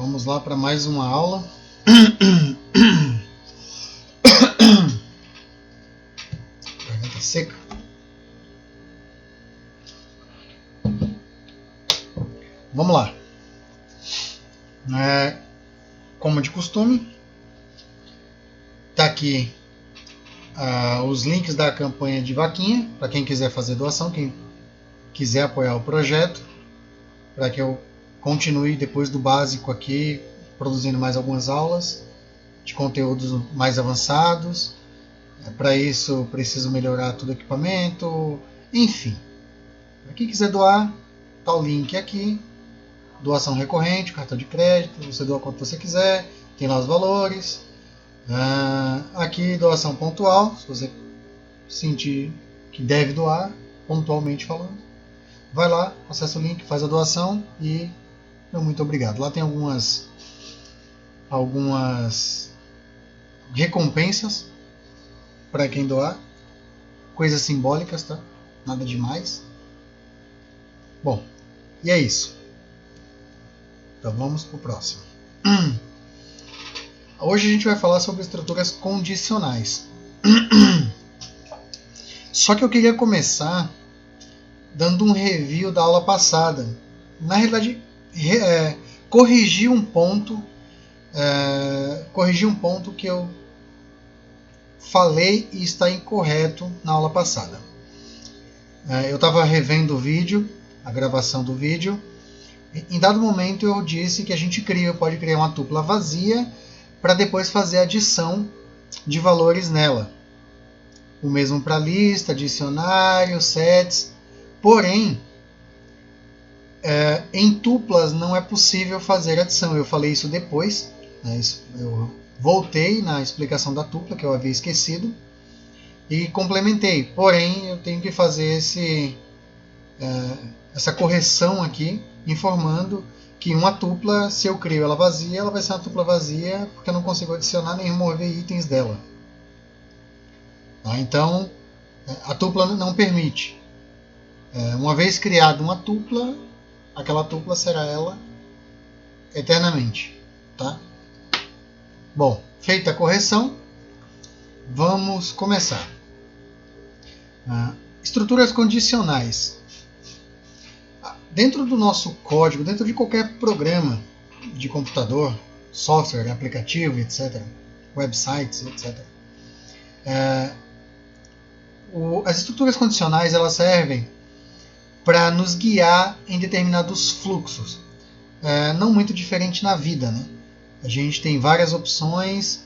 Vamos lá para mais uma aula. Garganta seca. Vamos lá. Como de costume, tá aqui os links da campanha de vaquinha para quem quiser fazer doação, quem quiser apoiar o projeto, para que eu continue depois do básico aqui produzindo mais algumas aulas de conteúdos mais avançados. Para isso preciso melhorar todo o equipamento, enfim. Para quem quiser doar, tá o link aqui. Doação recorrente, cartão de crédito, você doa quanto você quiser, tem lá os valores. Aqui doação pontual, se você sentir que deve doar, pontualmente falando, vai lá, acessa o link, faz a doação e meu muito obrigado. Lá tem algumas recompensas para quem doar, coisas simbólicas, tá? Nada demais. Bom, e é isso. Então vamos para o próximo. Hoje a gente vai falar sobre estruturas condicionais. Só que eu queria começar dando um review da aula passada. Na realidade, corrigir um ponto que eu falei e está incorreto na aula passada. Eu estava revendo o vídeo, a gravação do vídeo. Em dado momento eu disse que a gente pode criar uma tupla vazia para depois fazer a adição de valores nela. O mesmo para lista, dicionário, sets. Porém, em tuplas não é possível fazer adição. Eu falei isso depois, né? Eu voltei na explicação da tupla, que eu havia esquecido, e complementei. Porém, eu tenho que fazer essa correção aqui, informando que uma tupla, se eu crio ela vazia, ela vai ser uma tupla vazia porque eu não consigo adicionar nem remover itens dela. Tá? Então, a tupla não permite. Uma vez criada uma tupla, aquela tupla será ela eternamente. Tá? Bom, feita a correção, vamos começar. Estruturas condicionais. Dentro do nosso código, dentro de qualquer programa de computador, software, aplicativo, etc., websites, etc., as estruturas condicionais elas servem para nos guiar em determinados fluxos. Não muito diferente na vida, né? A gente tem várias opções,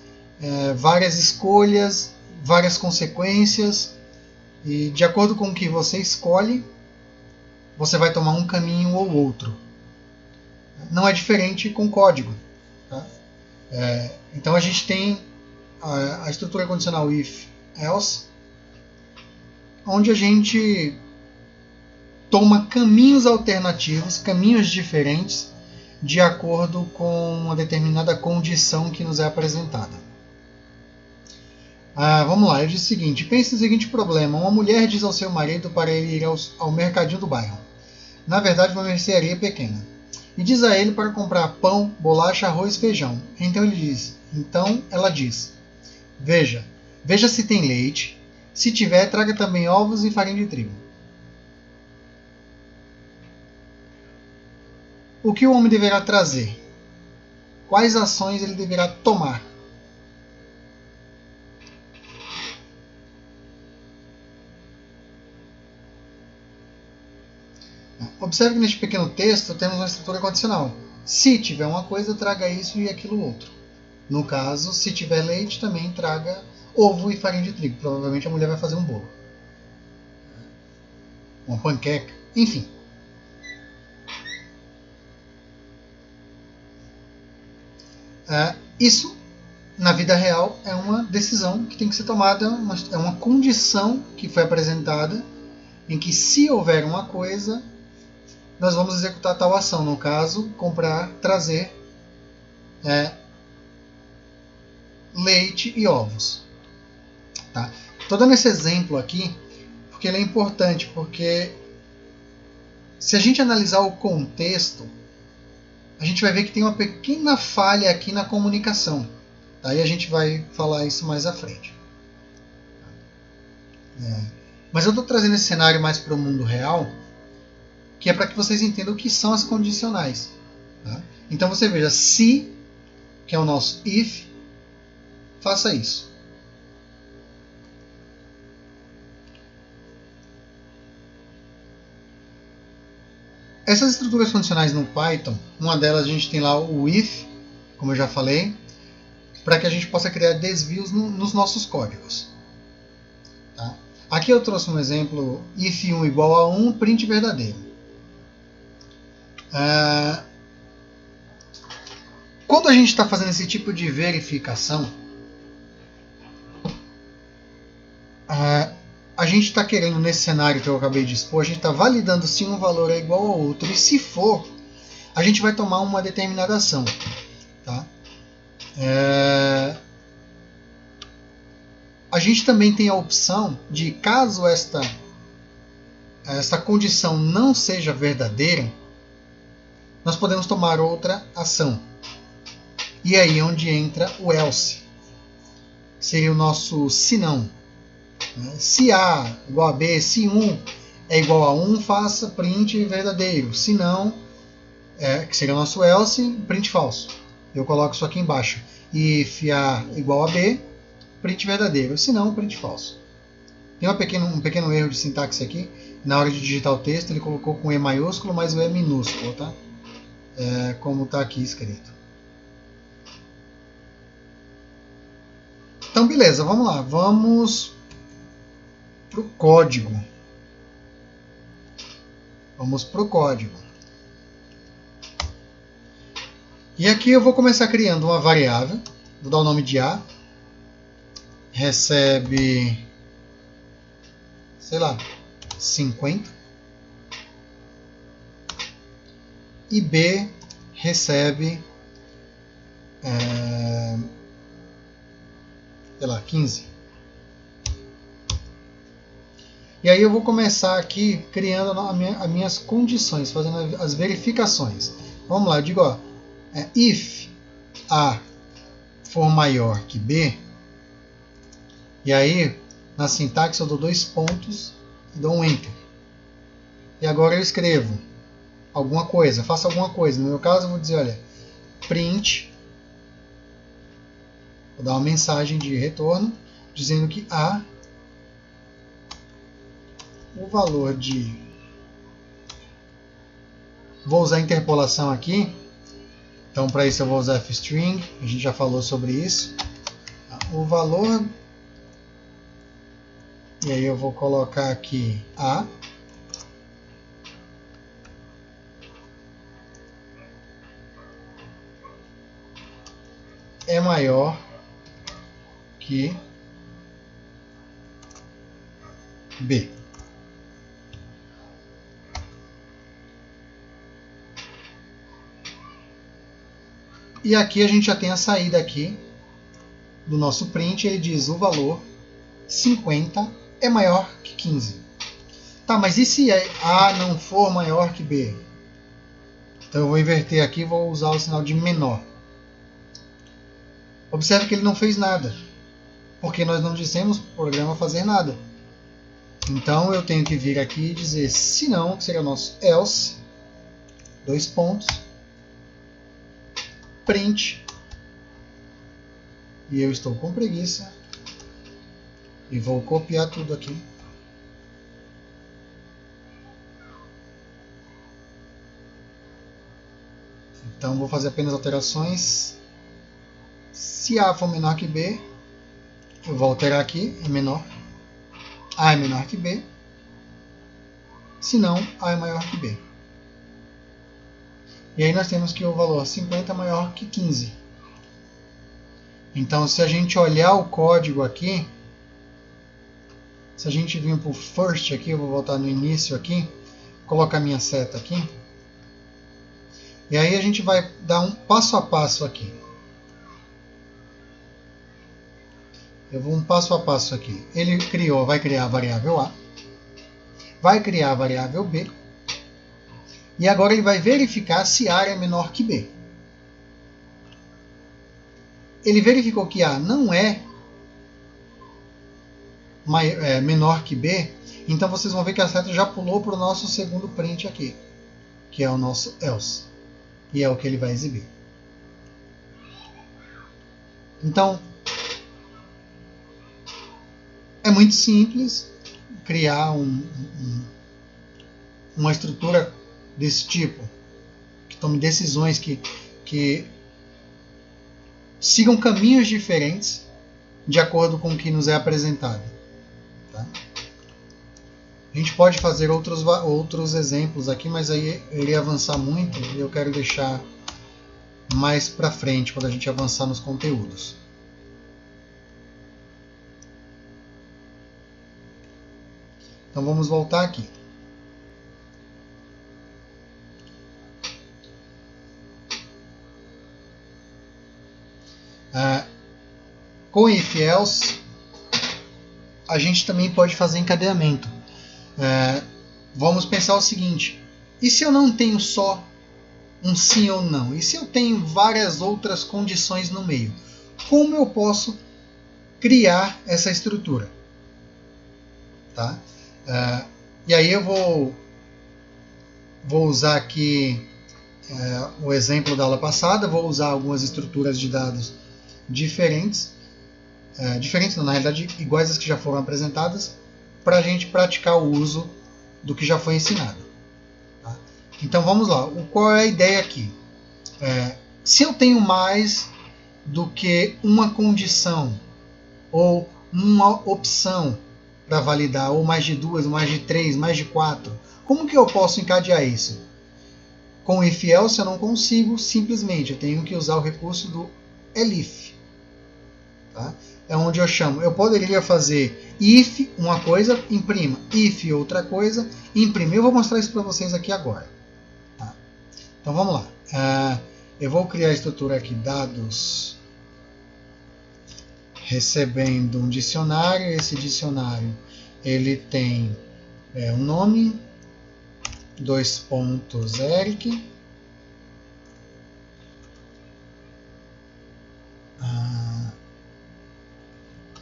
várias escolhas, várias consequências, e de acordo com o que você escolhe, você vai tomar um caminho ou outro. Não é diferente com código. Tá? Então a gente tem a estrutura condicional if-else, onde a gente toma caminhos alternativos, caminhos diferentes, de acordo com uma determinada condição que nos é apresentada. Vamos lá, eu disse o seguinte: pense no seguinte problema. Uma mulher diz ao seu marido para ele ir ao mercadinho do bairro. Na verdade, uma mercearia pequena. E diz a ele para comprar pão, bolacha, arroz e feijão. Então ela diz: Veja se tem leite. Se tiver, traga também ovos e farinha de trigo. O que o homem deverá trazer? Quais ações ele deverá tomar? Observe que neste pequeno texto temos uma estrutura condicional. Se tiver uma coisa, traga isso e aquilo outro. No caso, se tiver leite, também traga ovo e farinha de trigo. Provavelmente a mulher vai fazer um bolo. Uma panqueca, enfim. Isso, na vida real, é uma decisão que tem que ser tomada, é uma condição que foi apresentada, em que se houver uma coisa, nós vamos executar tal ação. No caso, trazer leite e ovos. Tá? Estou dando esse exemplo aqui porque ele é importante, porque se a gente analisar o contexto, a gente vai ver que tem uma pequena falha aqui na comunicação. Aí a gente vai falar isso mais à frente. Mas eu estou trazendo esse cenário mais para o mundo real, que é para que vocês entendam o que são as condicionais. Tá? Então você veja, se, que é o nosso if, faça isso. Essas estruturas condicionais no Python, uma delas a gente tem lá o if, como eu já falei, para que a gente possa criar desvios nos nossos códigos. Tá? Aqui eu trouxe um exemplo, if 1 igual a 1, print verdadeiro. Quando a gente está fazendo esse tipo de verificação, a gente está querendo, nesse cenário que eu acabei de expor, a gente está validando se um valor é igual ao outro, e se for, a gente vai tomar uma determinada ação. Tá? A gente também tem a opção de, caso esta condição não seja verdadeira, nós podemos tomar outra ação. E aí é onde entra o else. Seria o nosso se não. Se A igual a B, se 1 é igual a 1, faça print verdadeiro. Se não, que seria o nosso else, print falso. Eu coloco isso aqui embaixo. If A igual a B, print verdadeiro. Se não, print falso. Tem um pequeno erro de sintaxe aqui. Na hora de digitar o texto, ele colocou com E maiúsculo, mas o E minúsculo, tá? Como está aqui escrito. Então, beleza, vamos lá. Vamos para o código. E aqui eu vou começar criando uma variável. Vou dar o nome de A. Recebe, sei lá, 50. E B recebe, sei lá, 15. E aí eu vou começar aqui criando as minhas condições, fazendo as verificações. Vamos lá, eu digo, ó, if A for maior que B, e aí na sintaxe eu dou 2 pontos e dou um Enter. E agora eu escrevo alguma coisa, faça alguma coisa. No meu caso eu vou dizer, olha, print, vou dar uma mensagem de retorno, dizendo que A, o valor de... Vou usar interpolação aqui, então para isso eu vou usar fstring, a gente já falou sobre isso. O valor, e aí eu vou colocar aqui A, é maior que B. E aqui a gente já tem a saída aqui do nosso print, ele diz o valor 50 é maior que 15. Tá, mas e se A não for maior que B? Então eu vou inverter aqui e vou usar o sinal de menor. Observe que ele não fez nada, porque nós não dissemos para o programa fazer nada. Então eu tenho que vir aqui e dizer se não, que seria o nosso else, 2 pontos, print, e eu estou com preguiça, e vou copiar tudo aqui. Então vou fazer apenas alterações. Se A for menor que B, eu vou alterar aqui, é menor. A é menor que B. Se não, A é maior que B. E aí nós temos que o valor 50 é maior que 15. Então se a gente olhar o código aqui, se a gente vir para o first aqui, eu vou voltar no início aqui, colocar minha seta aqui. E aí a gente vai dar um passo a passo aqui. Eu vou um passo a passo aqui. Ele vai criar a variável A, vai criar a variável B, E agora ele vai verificar se A é menor que B. Ele verificou que A não é menor que B, então vocês vão ver que a seta já pulou para o nosso segundo print aqui, que é o nosso else, e é o que ele vai exibir. Então, é muito simples criar uma estrutura desse tipo, que tome decisões, que sigam caminhos diferentes de acordo com o que nos é apresentado. Tá? A gente pode fazer outros exemplos aqui, mas aí eu iria avançar muito e eu quero deixar mais para frente, quando a gente avançar nos conteúdos. Então vamos voltar aqui. Com if else, a gente também pode fazer encadeamento. Vamos pensar o seguinte: e se eu não tenho só um sim ou não? E se eu tenho várias outras condições no meio? Como eu posso criar essa estrutura? Tá? E aí eu vou usar aqui o exemplo da aula passada, vou usar algumas estruturas de dados diferentes, na realidade iguais às que já foram apresentadas, para a gente praticar o uso do que já foi ensinado. Tá? Então vamos lá, qual é a ideia aqui? Se eu tenho mais do que uma condição ou uma opção para validar, ou mais de duas, ou mais de três, mais de quatro, como que eu posso encadear isso? Com if else eu não consigo, simplesmente eu tenho que usar o recurso do elif. Tá? É onde eu chamo. Eu poderia fazer if uma coisa, imprima, if outra coisa, imprime. Eu vou mostrar isso para vocês aqui agora. Tá? Então vamos lá. Eu vou criar a estrutura aqui, dados recebendo um dicionário. Esse dicionário ele tem um nome, 2 pontos Eric,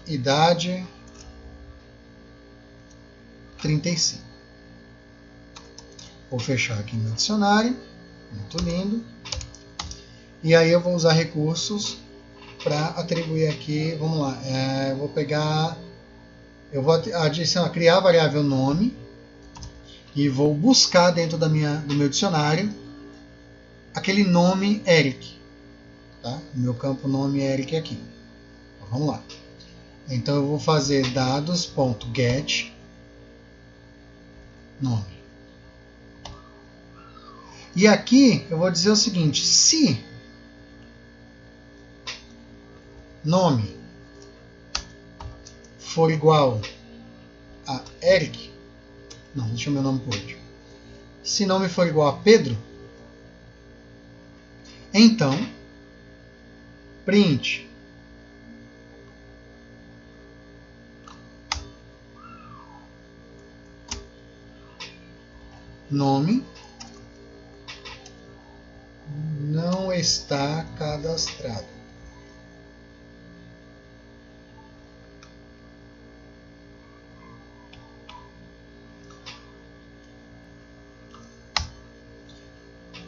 idade 35. Vou fechar aqui meu dicionário, muito lindo. E aí eu vou usar recursos para atribuir aqui, vamos lá, eu vou adicionar, criar a variável nome e vou buscar dentro do meu dicionário aquele nome Eric, tá? O meu campo nome é Eric aqui. Então, vamos lá. Então eu vou fazer dados.get nome. E aqui eu vou dizer o seguinte: se nome for igual a Eric, não, deixa o meu nome por último. Se nome for igual a Pedro, então print nome não está cadastrado.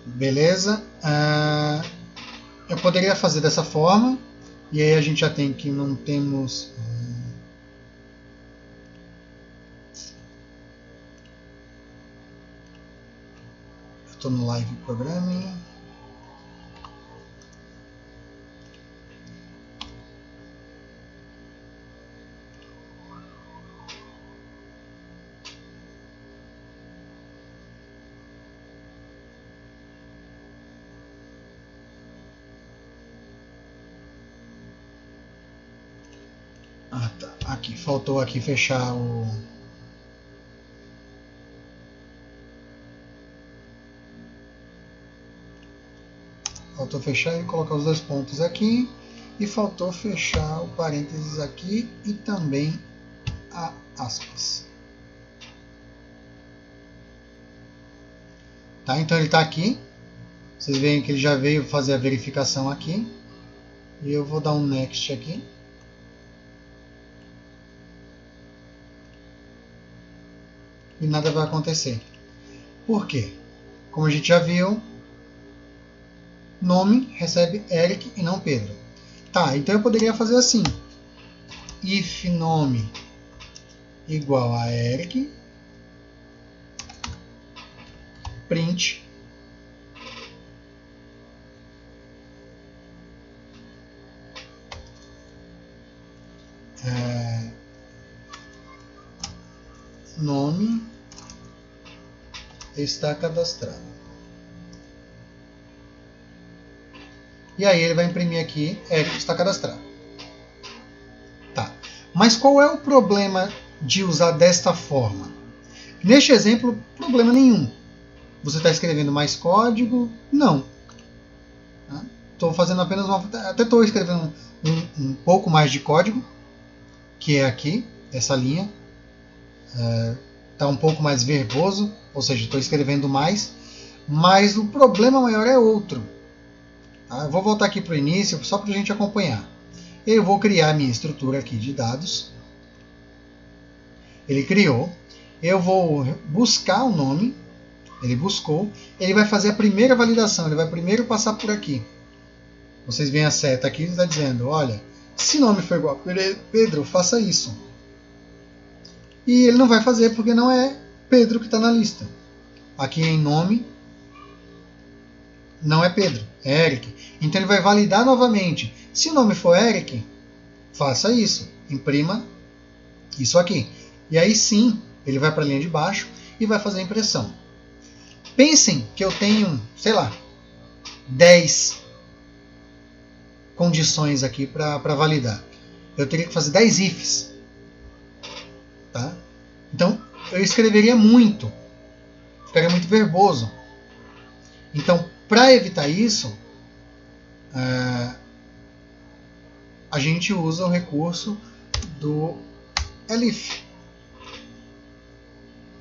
Beleza? Eu poderia fazer dessa forma, e aí a gente já tem que não temos... Eu estou no Live Programming. Tá. Aqui, faltou aqui fechar o... Faltou fechar e colocar os 2 pontos aqui. E faltou fechar o parênteses aqui e também a aspas. Tá? Então ele está aqui. Vocês veem que ele já veio fazer a verificação aqui. E eu vou dar um next aqui. E nada vai acontecer. Por quê? Como a gente já viu, nome recebe Eric e não Pedro. Tá, então eu poderia fazer assim. If nome igual a Eric, print nome está cadastrado. E aí ele vai imprimir aqui, Eric está cadastrado. Tá. Mas qual é o problema de usar desta forma? Neste exemplo, problema nenhum. Você está escrevendo mais código? Não. Estou fazendo apenas uma... Até estou escrevendo um pouco mais de código, que é aqui, essa linha. Está um pouco mais verboso, ou seja, estou escrevendo mais. Mas o problema maior é outro. Tá? Eu vou voltar aqui para o início, só para a gente acompanhar. Eu vou criar minha estrutura aqui de dados. Ele criou. Eu vou buscar o nome. Ele buscou. Ele vai fazer a primeira validação. Ele vai primeiro passar por aqui. Vocês veem a seta aqui, ele está dizendo, olha, se nome for igual a Pedro, faça isso. E ele não vai fazer porque não é Pedro que está na lista. Aqui em nome, não é Pedro, é Eric. Então ele vai validar novamente. Se o nome for Eric, faça isso. Imprima isso aqui. E aí sim, ele vai para a linha de baixo e vai fazer a impressão. Pensem que eu tenho, sei lá, 10 condições aqui para validar. Eu teria que fazer 10 ifs. Tá? Então, eu escreveria muito. Ficaria muito verboso. Então, para evitar isso, a gente usa o recurso do elif.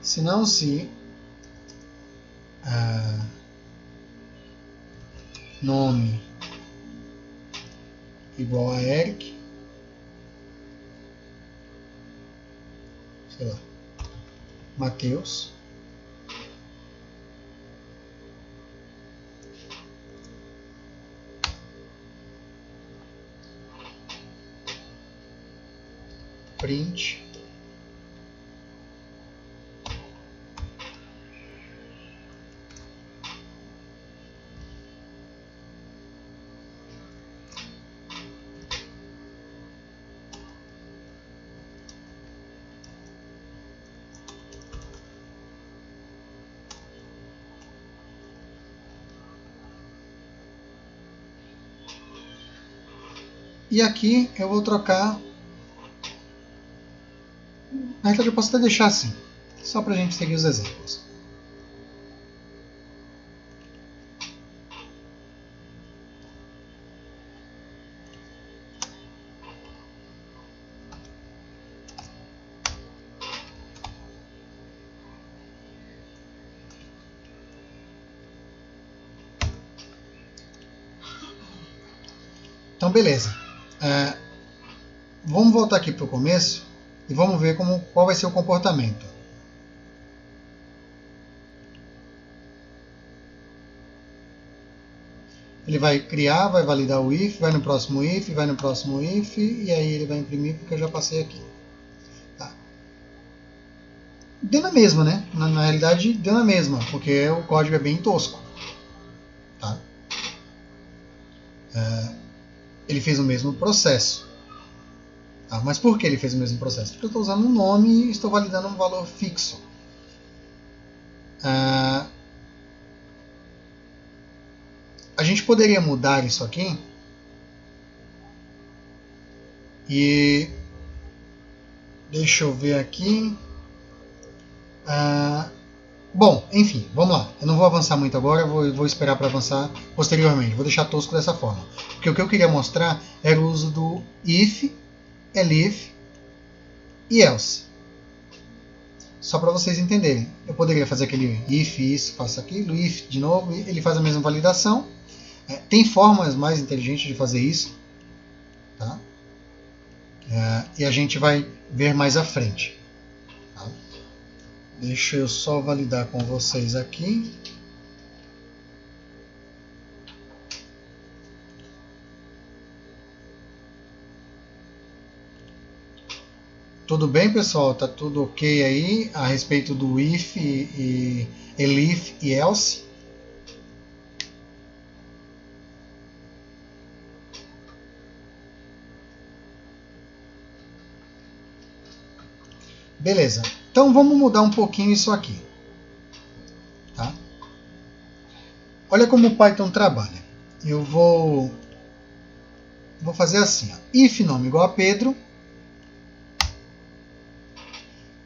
Se não, se nome igual a Eric, sei lá, Mateus, print e aqui eu vou trocar. Na verdade eu posso até deixar assim, só para a gente seguir os exemplos. Então beleza. Vamos voltar aqui para o começo e vamos ver qual vai ser o comportamento. Ele vai criar, vai validar o if, vai no próximo if, vai no próximo if, e aí ele vai imprimir porque eu já passei aqui. Tá. Deu na mesma, né? Na realidade deu na mesma, porque o código é bem tosco. Tá? Ele fez o mesmo processo. Tá? Mas por que ele fez o mesmo processo? Porque eu estou usando um nome e estou validando um valor fixo. A gente poderia mudar isso aqui e deixa eu ver aqui. Bom, enfim, vamos lá. Eu não vou avançar muito agora, vou esperar para avançar posteriormente. Vou deixar tosco dessa forma. Porque o que eu queria mostrar era o uso do if, elif e else. Só para vocês entenderem. Eu poderia fazer aquele if, isso, faço aquilo, if de novo, e ele faz a mesma validação. Tem formas mais inteligentes de fazer isso, tá? E a gente vai ver mais à frente. Tá? Deixa eu só validar com vocês aqui. Tudo bem, pessoal? Tá tudo ok aí a respeito do if e elif e else? Beleza. Então vamos mudar um pouquinho isso aqui. Tá? Olha como o Python trabalha. Eu vou fazer assim. Ó. If nome igual a Pedro.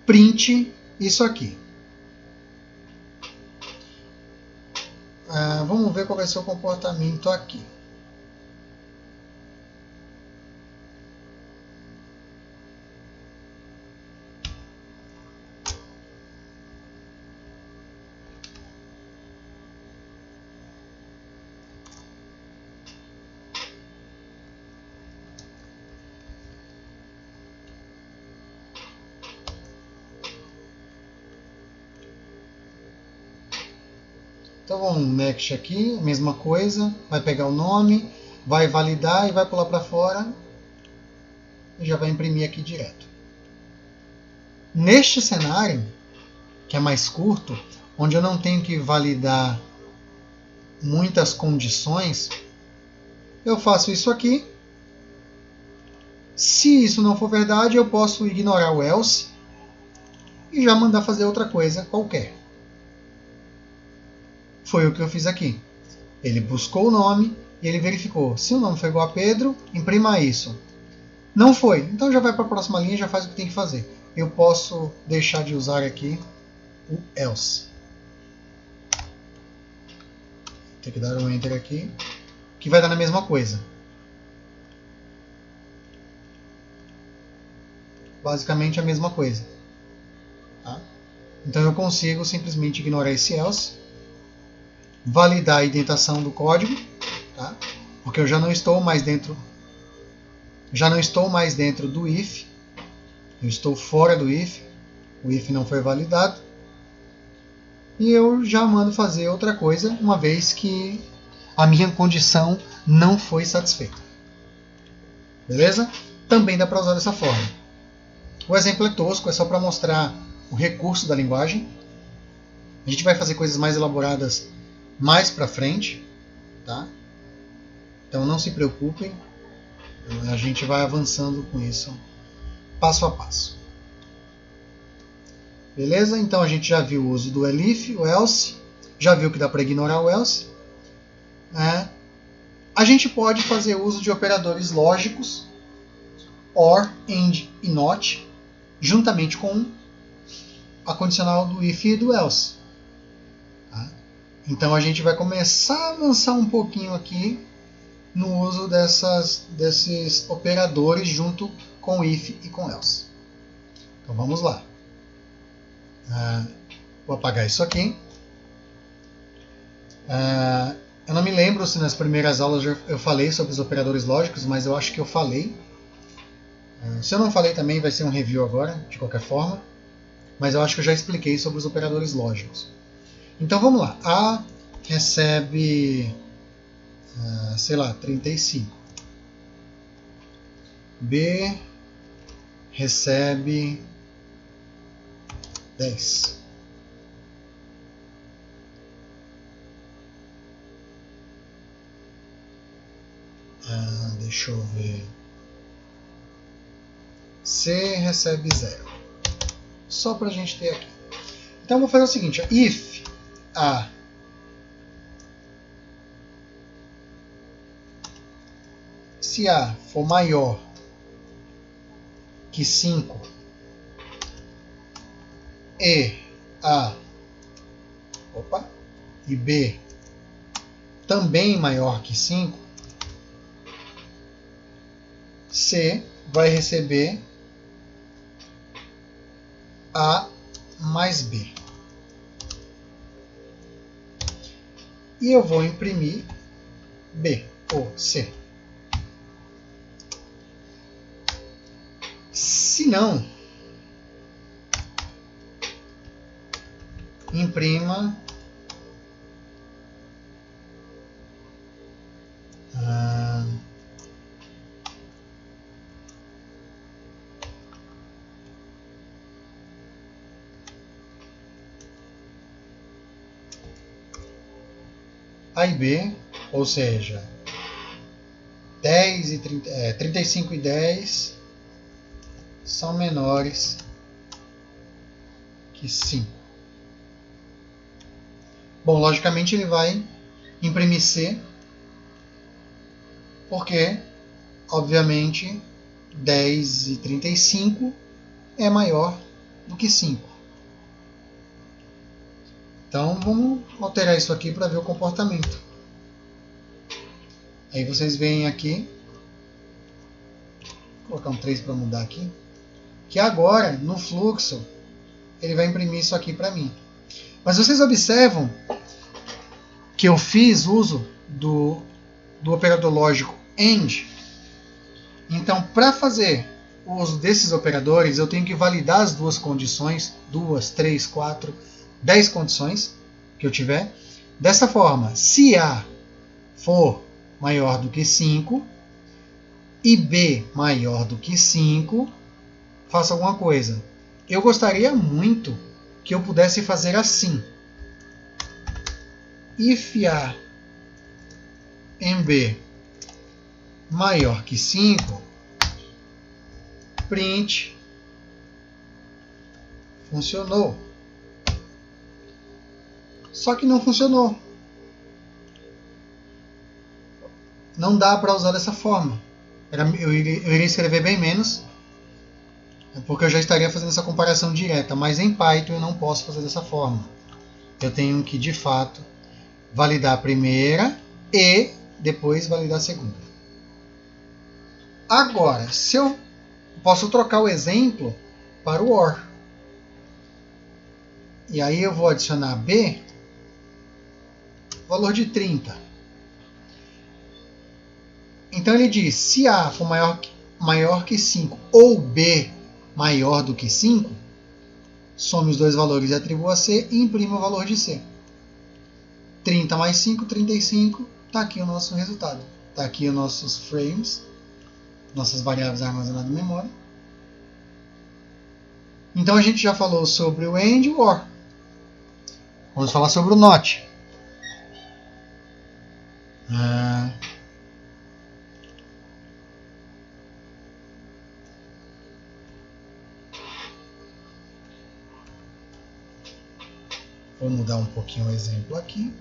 Print isso aqui. Vamos ver qual vai ser o comportamento aqui. Então vamos next aqui, mesma coisa, vai pegar o nome, vai validar e vai pular para fora e já vai imprimir aqui direto. Neste cenário, que é mais curto, onde eu não tenho que validar muitas condições, eu faço isso aqui. Se isso não for verdade, eu posso ignorar o else e já mandar fazer outra coisa qualquer. Foi o que eu fiz aqui. Ele buscou o nome e ele verificou. Se o nome foi igual a Pedro, imprima isso. Não foi, então já vai para a próxima linha e já faz o que tem que fazer. Eu posso deixar de usar aqui o else. Tem que dar um enter aqui, que vai dar na mesma coisa. Basicamente a mesma coisa. Tá? Então eu consigo simplesmente ignorar esse else, validar a indentação do código, tá? Porque eu já não estou mais dentro do if, eu estou fora do if, o if não foi validado, e eu já mando fazer outra coisa, uma vez que a minha condição não foi satisfeita. Beleza? Também dá para usar dessa forma. O exemplo é tosco, é só para mostrar o recurso da linguagem. A gente vai fazer coisas mais elaboradas mais para frente, tá? Então não se preocupem, a gente vai avançando com isso passo a passo. Beleza? Então a gente já viu o uso do elif, o else, já viu que dá para ignorar o else. A gente pode fazer uso de operadores lógicos, or, and e not, juntamente com a condicional do if e do else. Então a gente vai começar a avançar um pouquinho aqui no uso desses operadores junto com if e com else. Então vamos lá. Vou apagar isso aqui. Eu não me lembro se nas primeiras aulas eu falei sobre os operadores lógicos, mas eu acho que eu falei. Se eu não falei também vai ser um review agora, de qualquer forma. Mas eu acho que eu já expliquei sobre os operadores lógicos. Então vamos lá. A recebe, sei lá, 35. B recebe 10. Deixa eu ver. C recebe 0. Só para a gente ter aqui. Então eu vou fazer o seguinte: if A se A for maior que 5 e B também maior que 5, C vai receber A mais B. E eu vou imprimir B ou C. Se não, imprima A e B, ou seja, 35 e 10 são menores que 5. Bom, logicamente ele vai imprimir C, porque, obviamente, 10 e 35 é maior do que 5. Então vamos alterar isso aqui para ver o comportamento. Aí vocês veem aqui, vou colocar um 3 para mudar aqui, que agora no fluxo ele vai imprimir isso aqui para mim. Mas vocês observam que eu fiz uso do operador lógico AND. Então, para fazer o uso desses operadores, eu tenho que validar as duas condições, 2, 3, 4, 10 condições que eu tiver. Dessa forma, se A for maior do que 5 e B maior do que 5, faça alguma coisa. Eu gostaria muito que eu pudesse fazer assim. If A em B maior que 5, print funcionou. Só que não funcionou. Não dá para usar dessa forma. Eu iria escrever bem menos, porque eu já estaria fazendo essa comparação direta, mas em Python eu não posso fazer dessa forma. Eu tenho que, de fato, validar a primeira e depois validar a segunda. Agora, se eu posso trocar o exemplo para o OR. E aí eu vou adicionar B, valor de 30. Então ele diz, se A for maior que 5 ou B maior do que 5, some os dois valores e atribua a C e imprima o valor de C. 30 mais 5, 35, está aqui o nosso resultado. Está aqui os nossos frames, nossas variáveis armazenadas na memória. Então a gente já falou sobre o AND e o OR. Vamos falar sobre o NOT. Vou mudar um pouquinho o exemplo aqui.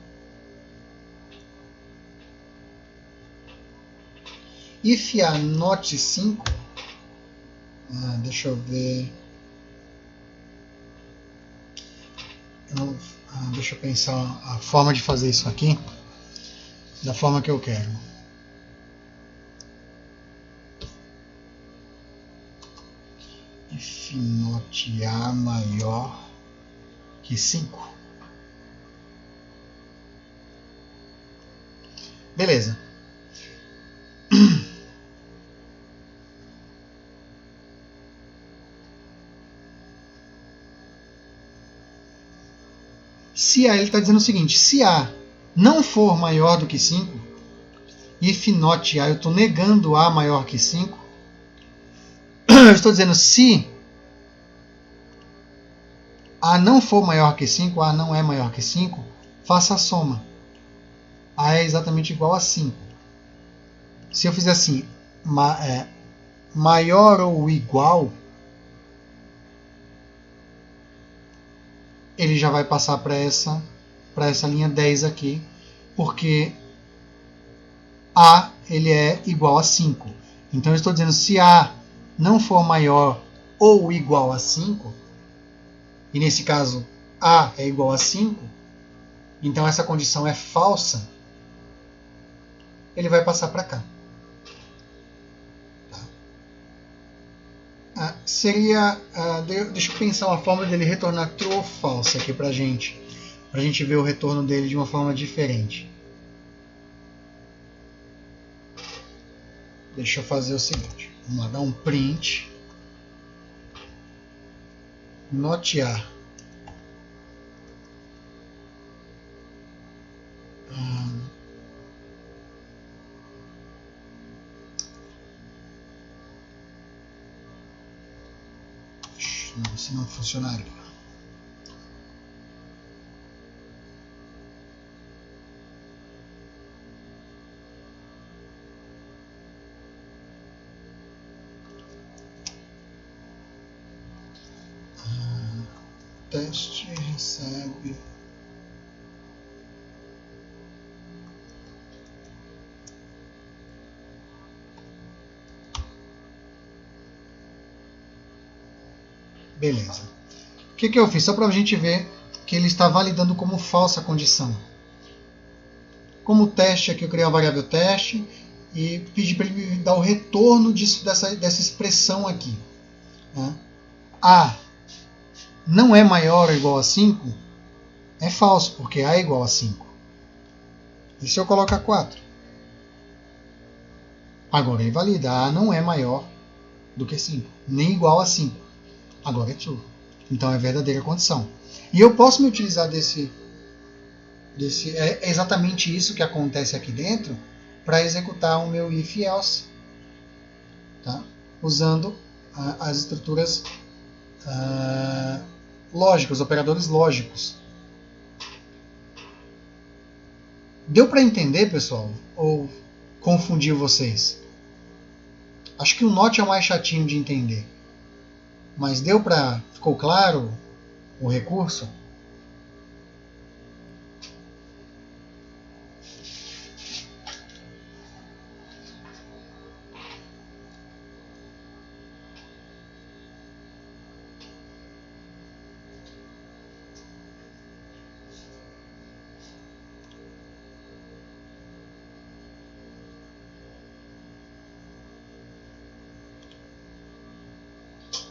If A not 5, deixa eu ver. Deixa eu pensar a forma de fazer isso aqui da forma que eu quero. If not A maior que 5. Beleza. Se A, ele está dizendo o seguinte, se A não for maior do que 5, if not A, eu estou negando A maior que 5, eu estou dizendo se A não for maior que 5, A não é maior que 5, faça a soma. A é exatamente igual a 5. Se eu fizer assim, maior ou igual, ele já vai passar para essa linha 10 aqui, porque A ele é igual a 5. Então eu estou dizendo, se A não for maior ou igual a 5, e nesse caso A é igual a 5, então essa condição é falsa, ele vai passar para cá. Tá? deixa eu pensar uma forma dele retornar true ou false aqui pra gente ver o retorno dele de uma forma diferente. Deixa eu fazer o seguinte, vamos lá, dar um print, notear, não, se não funcionaria. Teste recebe beleza. O que eu fiz? Só para a gente ver que ele está validando como falsa a condição. Como teste aqui, eu criei a variável teste e pedi para ele me dar o retorno dessa expressão aqui. Né? A não é maior ou igual a 5, é falso, porque A é igual a 5. E se eu colocar 4? Agora ele valida. A não é maior do que 5, nem igual a 5. Agora é true. Então é verdadeira condição. E eu posso me utilizar é exatamente isso que acontece aqui dentro para executar o meu if else, tá? Usando as estruturas lógicas, os operadores lógicos. Deu para entender, pessoal? Ou confundiu vocês? Acho que o not é o mais chatinho de entender. Mas ficou claro o recurso?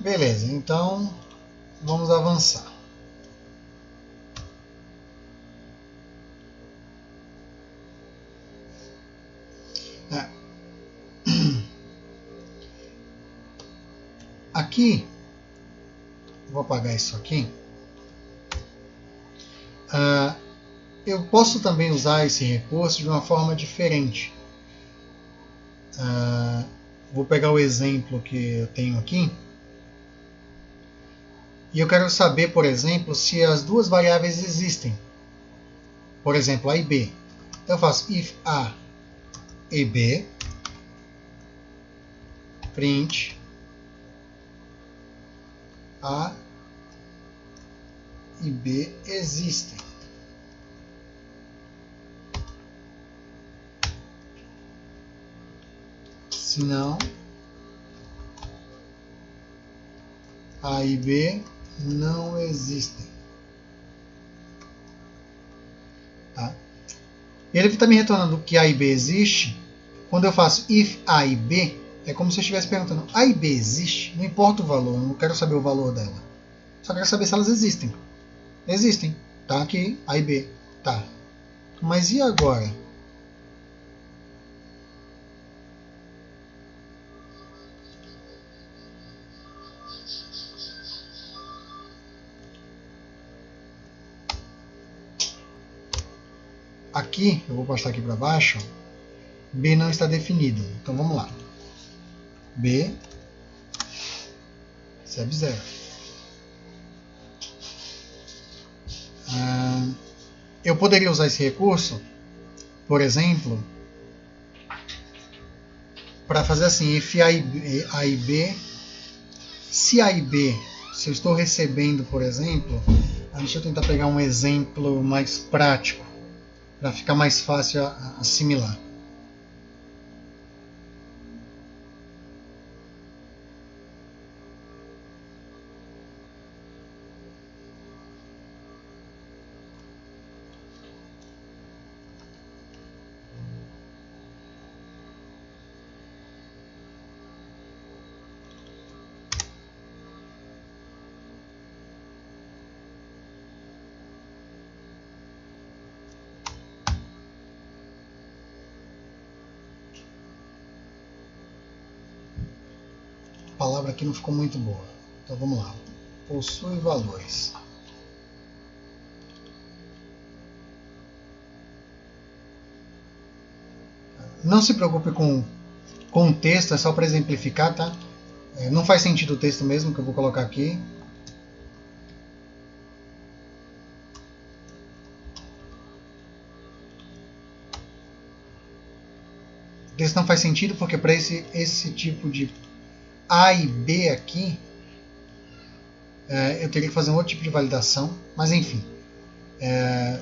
Beleza, então vamos avançar. Aqui, vou apagar isso aqui. Eu posso também usar esse recurso de uma forma diferente. Vou pegar o exemplo que eu tenho aqui. E eu quero saber, por exemplo, se as duas variáveis existem. Por exemplo, A e B. Então eu faço if A e B, print A e B existem. Se não, A e B não existem. Tá? Ele está me retornando que A e B existe. Quando eu faço if A e B, é como se eu estivesse perguntando: A e B existe? Não importa o valor, eu não quero saber o valor dela. Só quero saber se elas existem. Existem. Tá aqui, A e B. Tá. Mas e agora? Aqui, eu vou passar aqui para baixo, B não está definido. Então vamos lá. B recebe 0. Eu poderia usar esse recurso, por exemplo, para fazer assim, if A e B, se A e B, se eu estou recebendo, por exemplo, deixa eu tentar pegar um exemplo mais prático, para ficar mais fácil assimilar. palavra aqui não ficou muito boa. Então vamos lá. Possui valores. Não se preocupe com o texto, é só para exemplificar, tá? Não faz sentido o texto mesmo que eu vou colocar aqui. O texto não faz sentido porque para esse tipo de A e B aqui, eu teria que fazer um outro tipo de validação, mas enfim. É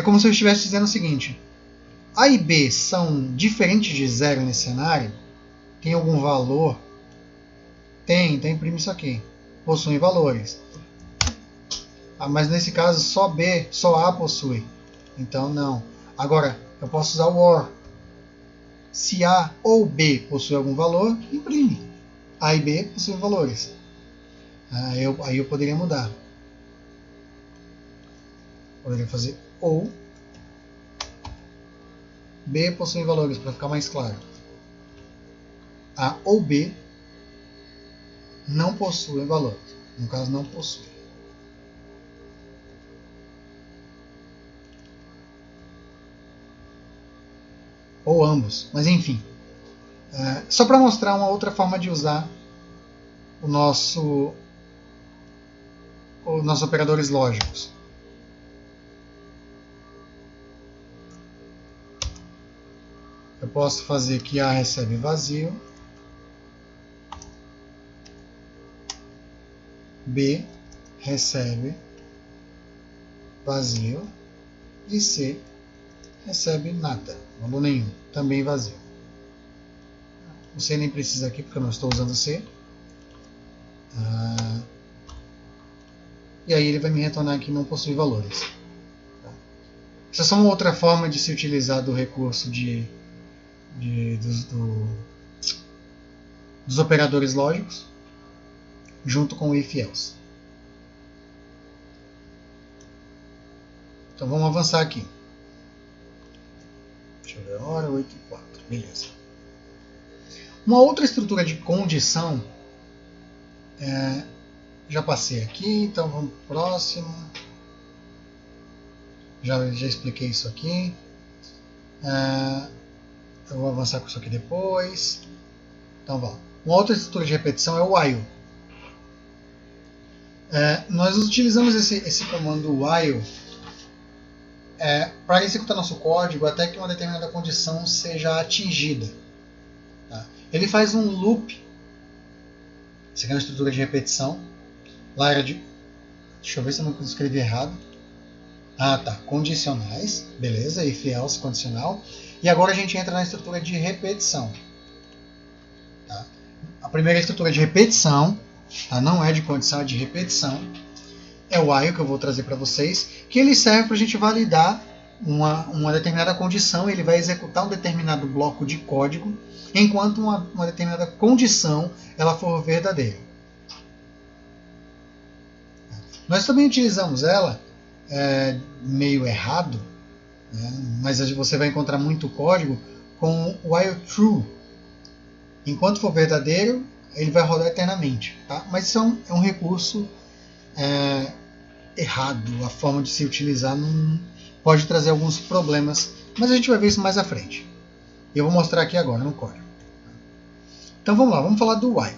como se eu estivesse dizendo o seguinte: A e B são diferentes de zero nesse cenário? Tem algum valor? Tem, então imprime isso aqui. Possuem valores. Mas nesse caso só A possui. Então não. Agora, eu posso usar o OR. Se A ou B possui algum valor, imprime. A e B possuem valores. Aí eu poderia mudar. Poderia fazer ou B possuem valores, para ficar mais claro. A ou B não possuem valores. No caso, não possuem. Ou ambos, mas enfim. Só para mostrar uma outra forma de usar os nossos operadores lógicos. Eu posso fazer que A recebe vazio, B recebe vazio e C recebe nada, valor nenhum, também vazio. O C nem precisa aqui porque eu não estou usando C. E aí ele vai me retornar que não possui valores. Essa é só uma outra forma de se utilizar do recurso dos operadores lógicos junto com o if-else. Então vamos avançar aqui. Deixa eu ver a hora, 8h04. Beleza. Uma outra estrutura de condição, já passei aqui, então vamos para o próximo. Já expliquei isso aqui. Eu vou avançar com isso aqui depois. Então vamos. Uma outra estrutura de repetição é o while. Nós utilizamos esse comando while para executar nosso código até que uma determinada condição seja atingida. Tá? Ele faz um loop. Essa aqui é uma estrutura de repetição. Lá era de... Deixa eu ver se eu não escrevi errado. Tá. Condicionais. Beleza. If else condicional. E agora a gente entra na estrutura de repetição. Tá? A primeira estrutura de repetição, não é de condição, é de repetição. É o while que eu vou trazer para vocês, que ele serve para a gente validar uma determinada condição. Ele vai executar um determinado bloco de código, enquanto uma determinada condição ela for verdadeira. Nós também utilizamos ela meio errado, né, mas você vai encontrar muito código com while true. Enquanto for verdadeiro, ele vai rodar eternamente. Tá? Mas isso é um recurso errado. A forma de se utilizar pode trazer alguns problemas, mas a gente vai ver isso mais à frente. Eu vou mostrar aqui agora no código. Então vamos lá, vamos falar do while.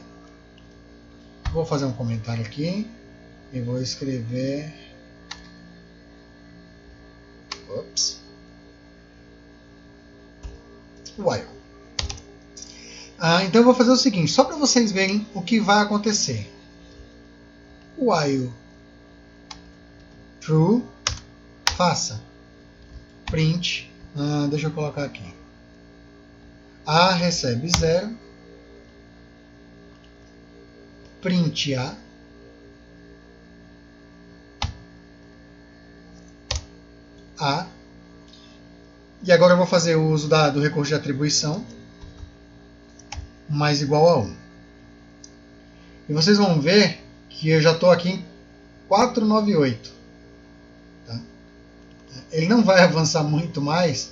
Vou fazer um comentário aqui e vou escrever... while. Então eu vou fazer o seguinte, só para vocês verem o que vai acontecer. While true, faça print, deixa eu colocar aqui, A recebe 0, print A, e agora eu vou fazer o uso do recurso de atribuição, mais igual a 1. E vocês vão ver que eu já estou aqui em 498. Tá? Ele não vai avançar muito mais,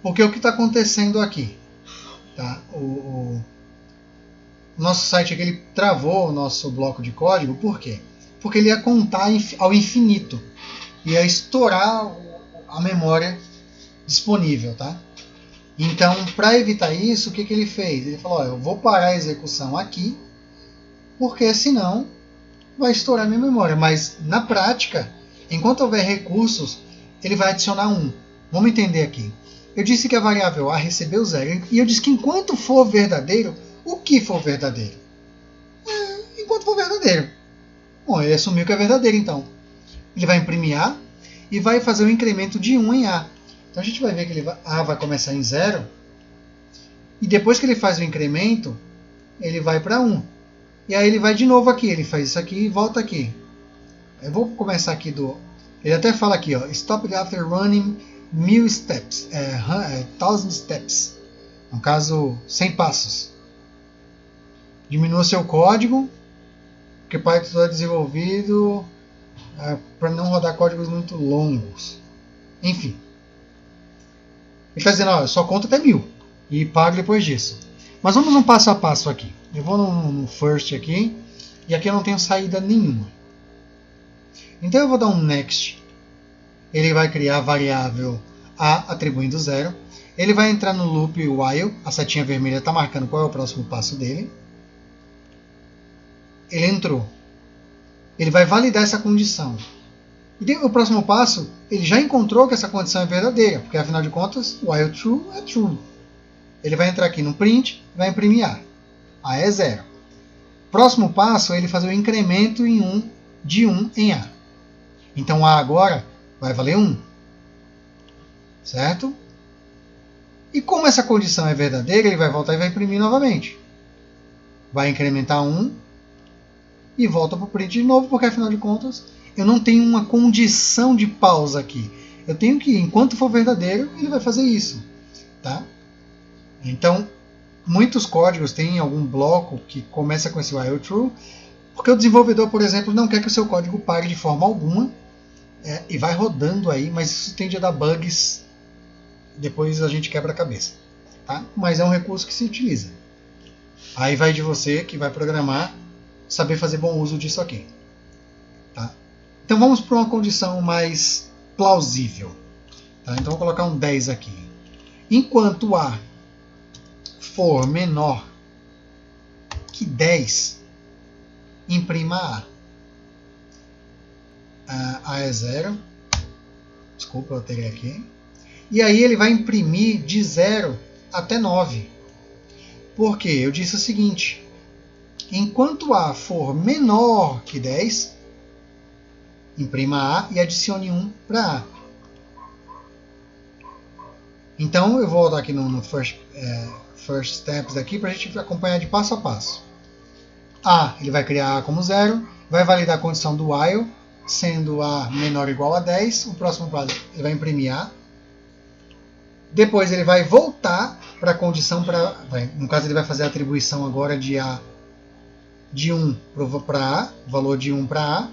porque o que está acontecendo aqui? Tá? O nosso site aqui ele travou o nosso bloco de código, por quê? Porque ele ia contar ao infinito, ia estourar a memória disponível, tá? Então, para evitar isso, o que ele fez? Ele falou, eu vou parar a execução aqui, porque senão vai estourar minha memória. Mas, na prática, enquanto houver recursos, ele vai adicionar 1. Vamos entender aqui. Eu disse que a variável A recebeu 0, e eu disse que enquanto for verdadeiro, o que for verdadeiro? Enquanto for verdadeiro. Bom, ele assumiu que é verdadeiro, então. Ele vai imprimir A e vai fazer o incremento de 1 em A. Então a gente vai ver que A vai começar em 0, e depois que ele faz o incremento, ele vai para 1. E aí ele vai de novo aqui, ele faz isso aqui e volta aqui. Eu vou começar aqui do... Ele até fala aqui, ó, stop after running 1000 steps, 1000 steps. No caso, 100 passos. Diminua seu código, porque Python é desenvolvido para não rodar códigos muito longos. Enfim. Ele está dizendo, ó, eu só conto até 1000 e pago depois disso. Mas vamos um passo a passo aqui. Eu vou no first aqui, e aqui eu não tenho saída nenhuma. Então eu vou dar um next. Ele vai criar a variável A atribuindo 0. Ele vai entrar no loop while, a setinha vermelha está marcando qual é o próximo passo dele. Ele entrou. Ele vai validar essa condição. E o próximo passo, ele já encontrou que essa condição é verdadeira, porque afinal de contas, while true é true. Ele vai entrar aqui no print, vai imprimir A. A é 0. Próximo passo é ele fazer o incremento de 1 em A. Então A agora vai valer 1. Certo? E como essa condição é verdadeira, ele vai voltar e vai imprimir novamente. Vai incrementar 1 e volta para o print de novo, porque afinal de contas eu não tenho uma condição de pausa aqui. Eu tenho que, enquanto for verdadeiro, ele vai fazer isso. Tá? Então, muitos códigos têm algum bloco que começa com esse while true, porque o desenvolvedor, por exemplo, não quer que o seu código pare de forma alguma, e vai rodando aí, mas isso tende a dar bugs, depois a gente quebra a cabeça. Tá? Mas é um recurso que se utiliza. Aí vai de você, que vai programar, saber fazer bom uso disso aqui. Tá? Então vamos para uma condição mais plausível. Tá? Então vou colocar um 10 aqui. Enquanto A for menor que 10, imprima A. A é 0. Desculpa, eu alterei aqui. E aí ele vai imprimir de 0 até 9. Por quê? Eu disse o seguinte. Enquanto A for menor que 10, imprima A e adicione 1 para A. Então eu vou voltar aqui no first steps aqui para a gente acompanhar de passo a passo. A, ele vai criar A como 0, vai validar a condição do while, sendo A menor ou igual a 10, o próximo passo ele vai imprimir A. Depois ele vai voltar para a condição, no caso ele vai fazer a atribuição agora de A de 1 para A, valor de 1 para A,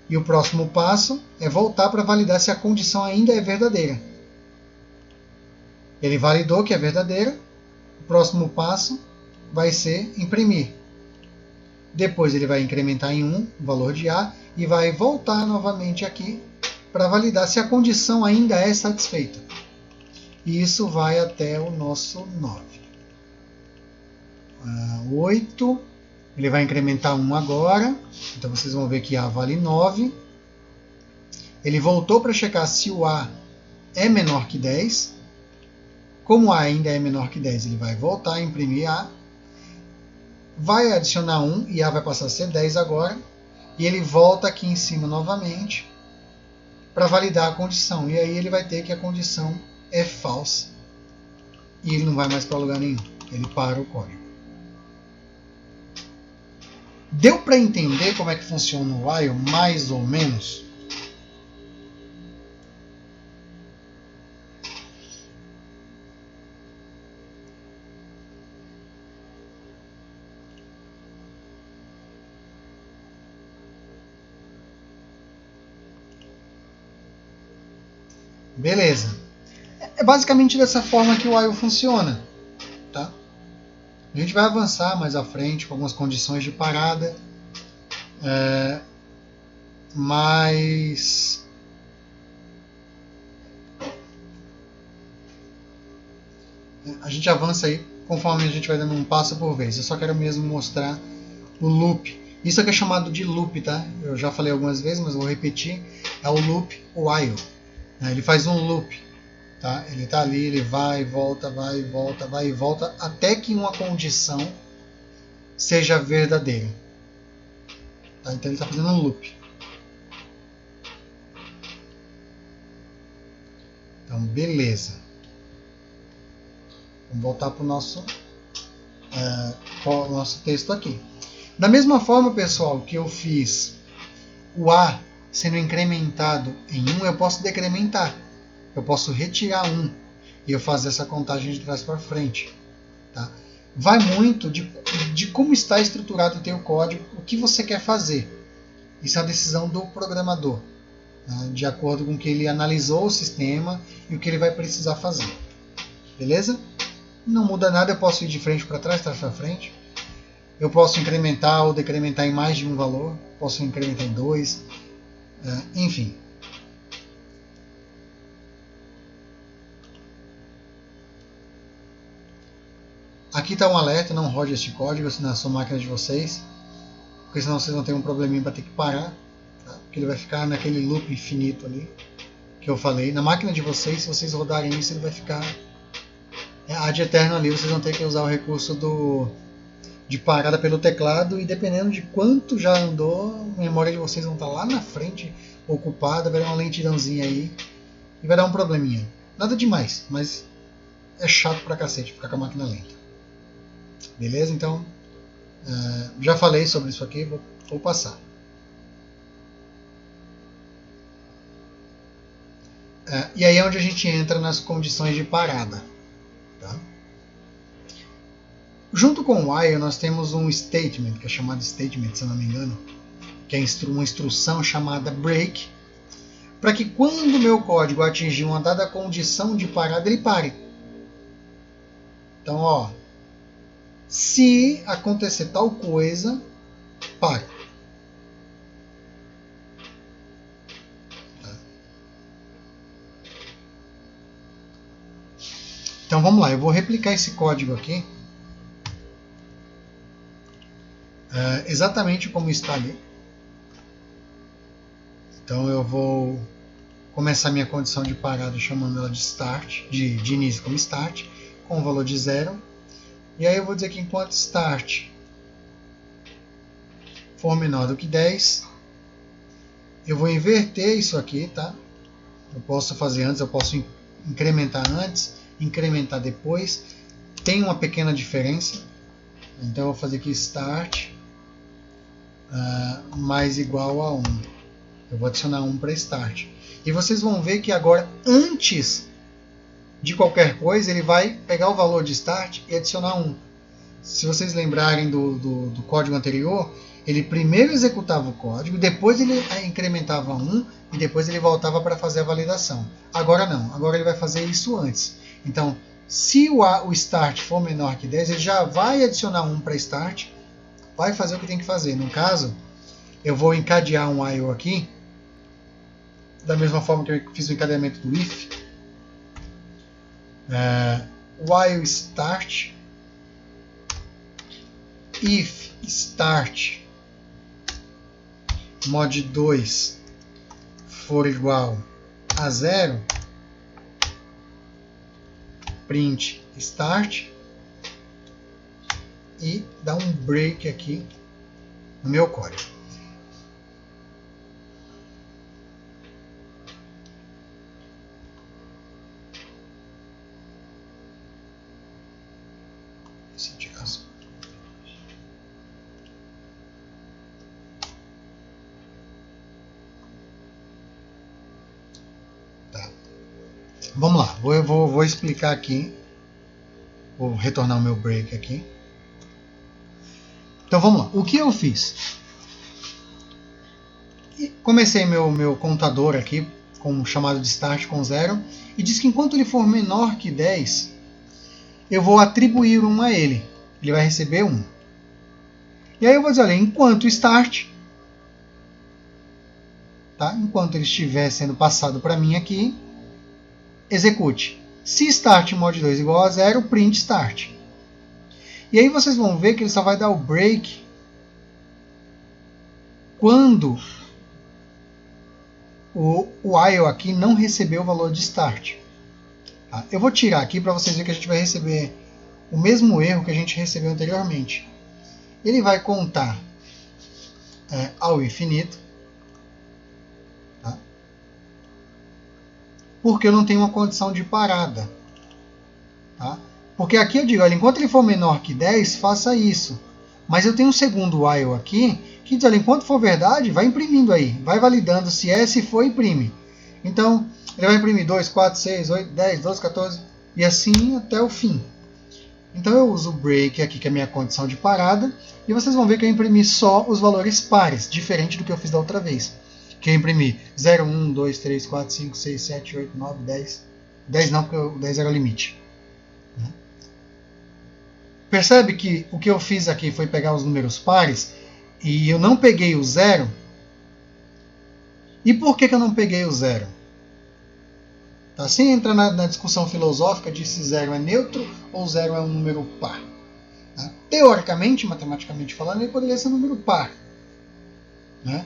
e o próximo passo é voltar para validar se a condição ainda é verdadeira. Ele validou que é verdadeira, o próximo passo vai ser imprimir. Depois ele vai incrementar em 1 o valor de A e vai voltar novamente aqui para validar se a condição ainda é satisfeita. E isso vai até o nosso 9. 8. Ele vai incrementar 1 agora. Então vocês vão ver que A vale 9. Ele voltou para checar se o A é menor que 10. Como A ainda é menor que 10, ele vai voltar a imprimir A. Vai adicionar 1 e A vai passar a ser 10 agora. E ele volta aqui em cima novamente para validar a condição. E aí ele vai ter que a condição é falsa. E ele não vai mais para lugar nenhum. Ele para o código. Deu para entender como é que funciona o while, mais ou menos? Beleza. É basicamente dessa forma que o while funciona. Tá? A gente vai avançar mais à frente com algumas condições de parada, mas a gente avança aí conforme a gente vai dando um passo por vez. Eu só quero mesmo mostrar o loop. Isso aqui é chamado de loop, tá? Eu já falei algumas vezes, mas vou repetir. É o loop while. Ele faz um loop. Tá? Ele está ali, ele vai e volta, vai e volta, vai e volta, até que uma condição seja verdadeira. Tá? Então ele está fazendo um loop. Então, beleza. Vamos voltar para o nosso texto aqui. Da mesma forma, pessoal, que eu fiz o A sendo incrementado em 1, eu posso decrementar. Eu posso retirar 1 e eu fazer essa contagem de trás para frente. Tá? Vai muito de como está estruturado o teu código, o que você quer fazer. Isso é a decisão do programador, né? De acordo com o que ele analisou o sistema e o que ele vai precisar fazer. Beleza? Não muda nada, eu posso ir de frente para trás para frente. Eu posso incrementar ou decrementar em mais de um valor. Posso incrementar em 2. Enfim. Aqui está um alerta, não rode este código na sua máquina de vocês, porque senão vocês vão ter um probleminha para ter que parar, tá? Porque ele vai ficar naquele loop infinito ali, que eu falei. Na máquina de vocês, se vocês rodarem isso, ele vai ficar ad eterno ali, vocês vão ter que usar o recurso de parada pelo teclado, e dependendo de quanto já andou, a memória de vocês vão estar lá na frente, ocupada, vai dar uma lentidãozinha aí, e vai dar um probleminha. Nada demais, mas é chato pra cacete ficar com a máquina lenta. Beleza? Então, já falei sobre isso aqui, vou passar. E aí é onde a gente entra nas condições de parada. Tá? Junto com o while, nós temos um statement, que é chamado statement, se eu não me engano, que é uma instrução chamada break, para que quando o meu código atingir uma dada condição de parada, ele pare. Então, ó, se acontecer tal coisa, pare. Tá? Então vamos lá, eu vou replicar esse código aqui, exatamente como está ali. Então eu vou começar minha condição de parada chamando ela de start, de início como start, com o valor de 0. E aí eu vou dizer que enquanto start for menor do que 10, eu vou inverter isso aqui, tá? Eu posso fazer antes, eu posso incrementar antes, incrementar depois. Tem uma pequena diferença. Então eu vou fazer aqui start mais igual a 1. Eu vou adicionar 1 para start. E vocês vão ver que agora, antes de qualquer coisa, ele vai pegar o valor de start e adicionar 1. Se vocês lembrarem do código anterior, ele primeiro executava o código, depois ele incrementava 1 e depois ele voltava para fazer a validação. Agora não, agora ele vai fazer isso antes. Então, se o start for menor que 10, ele já vai adicionar 1 para start, vai fazer o que tem que fazer. No caso, eu vou encadear um while aqui, da mesma forma que eu fiz o encadeamento do if. While start, if start mod 2 for igual a 0, print start e dá um break aqui no meu código. Vamos lá, vou explicar aqui. Vou retornar o meu break aqui. Então vamos lá, o que eu fiz? Comecei meu contador aqui com um chamado de start com 0 e diz que enquanto ele for menor que 10, eu vou atribuir 1 a ele. ele vai receber 1. E aí eu vou dizer, olha, enquanto start, tá? Enquanto ele estiver sendo passado para mim aqui, execute. Se start mod 2 igual a 0, print start. E aí vocês vão ver que ele só vai dar o break quando o while aqui não recebeu o valor de start. Tá? Eu vou tirar aqui para vocês verem que a gente vai receber o mesmo erro que a gente recebeu anteriormente. Ele vai contar ao infinito, tá? Porque eu não tenho uma condição de parada. Tá? Porque aqui eu digo, olha, enquanto ele for menor que 10, faça isso. Mas eu tenho um segundo while aqui, que diz, olha, enquanto for verdade, vai imprimindo aí. Vai validando se é, se for, imprime. Então, ele vai imprimir 2, 4, 6, 8, 10, 12, 14, e assim até o fim. Então eu uso o break aqui, que é a minha condição de parada, e vocês vão ver que eu imprimi só os valores pares, diferente do que eu fiz da outra vez. Que eu imprimi 0, 1, 2, 3, 4, 5, 6, 7, 8, 9, 10. 10 não, porque o 10 era o limite. Percebe que o que eu fiz aqui foi pegar os números pares e eu não peguei o 0. E por que eu não peguei o 0? Tá? Sem entrar na discussão filosófica de se 0 é neutro ou 0 é um número par. Tá? Teoricamente, matematicamente falando, ele poderia ser um número par. Né?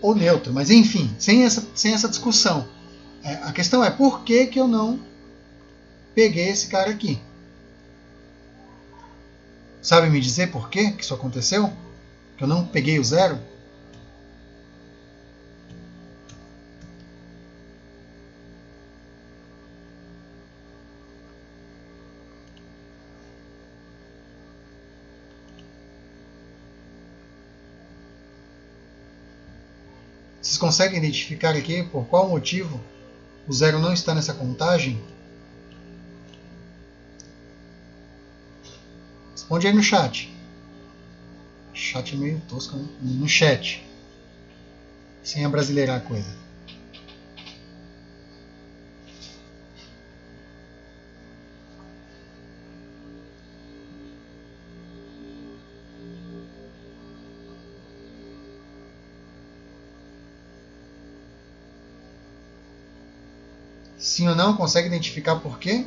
Ou neutro, mas enfim, sem essa discussão. A questão é por que eu não peguei esse cara aqui. Sabe me dizer por que isso aconteceu? Que eu não peguei o 0? Vocês conseguem identificar aqui por qual motivo o 0 não está nessa contagem? Responde aí no chat. O chat é meio tosco, né? No chat. Sem abrasileirar a coisa. Sim ou não? Consegue identificar por quê?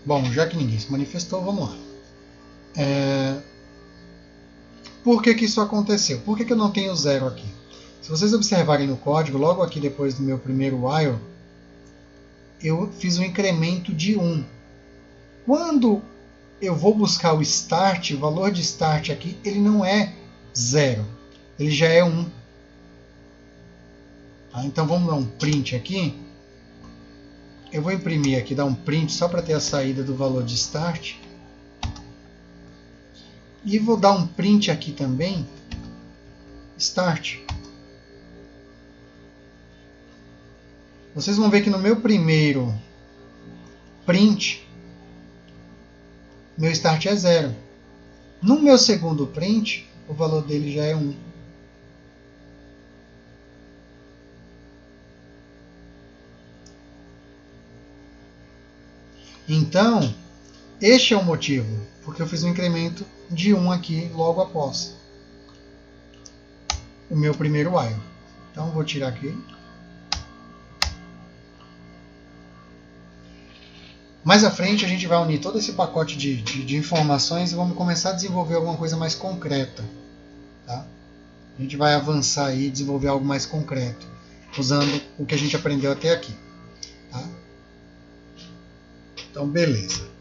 Bom, já que ninguém se manifestou, vamos lá. Por que isso aconteceu? Por que eu não tenho 0 aqui? Se vocês observarem no código, logo aqui depois do meu primeiro while, eu fiz um incremento de 1. Quando eu vou buscar o start, o valor de start aqui, ele não é 0, ele já é 1. Tá? Então vamos dar um print aqui. Eu vou imprimir aqui, dar um print só para ter a saída do valor de start. E vou dar um print aqui também, start. Vocês vão ver que no meu primeiro print, meu start é 0. No meu segundo print, o valor dele já é 1. Então, este é o motivo, porque eu fiz um incremento de 1 aqui logo após o meu primeiro while. Então, vou tirar aqui. Mais à frente, a gente vai unir todo esse pacote de informações e vamos começar a desenvolver alguma coisa mais concreta. Tá? A gente vai avançar aí e desenvolver algo mais concreto, usando o que a gente aprendeu até aqui. Tá? Então, beleza.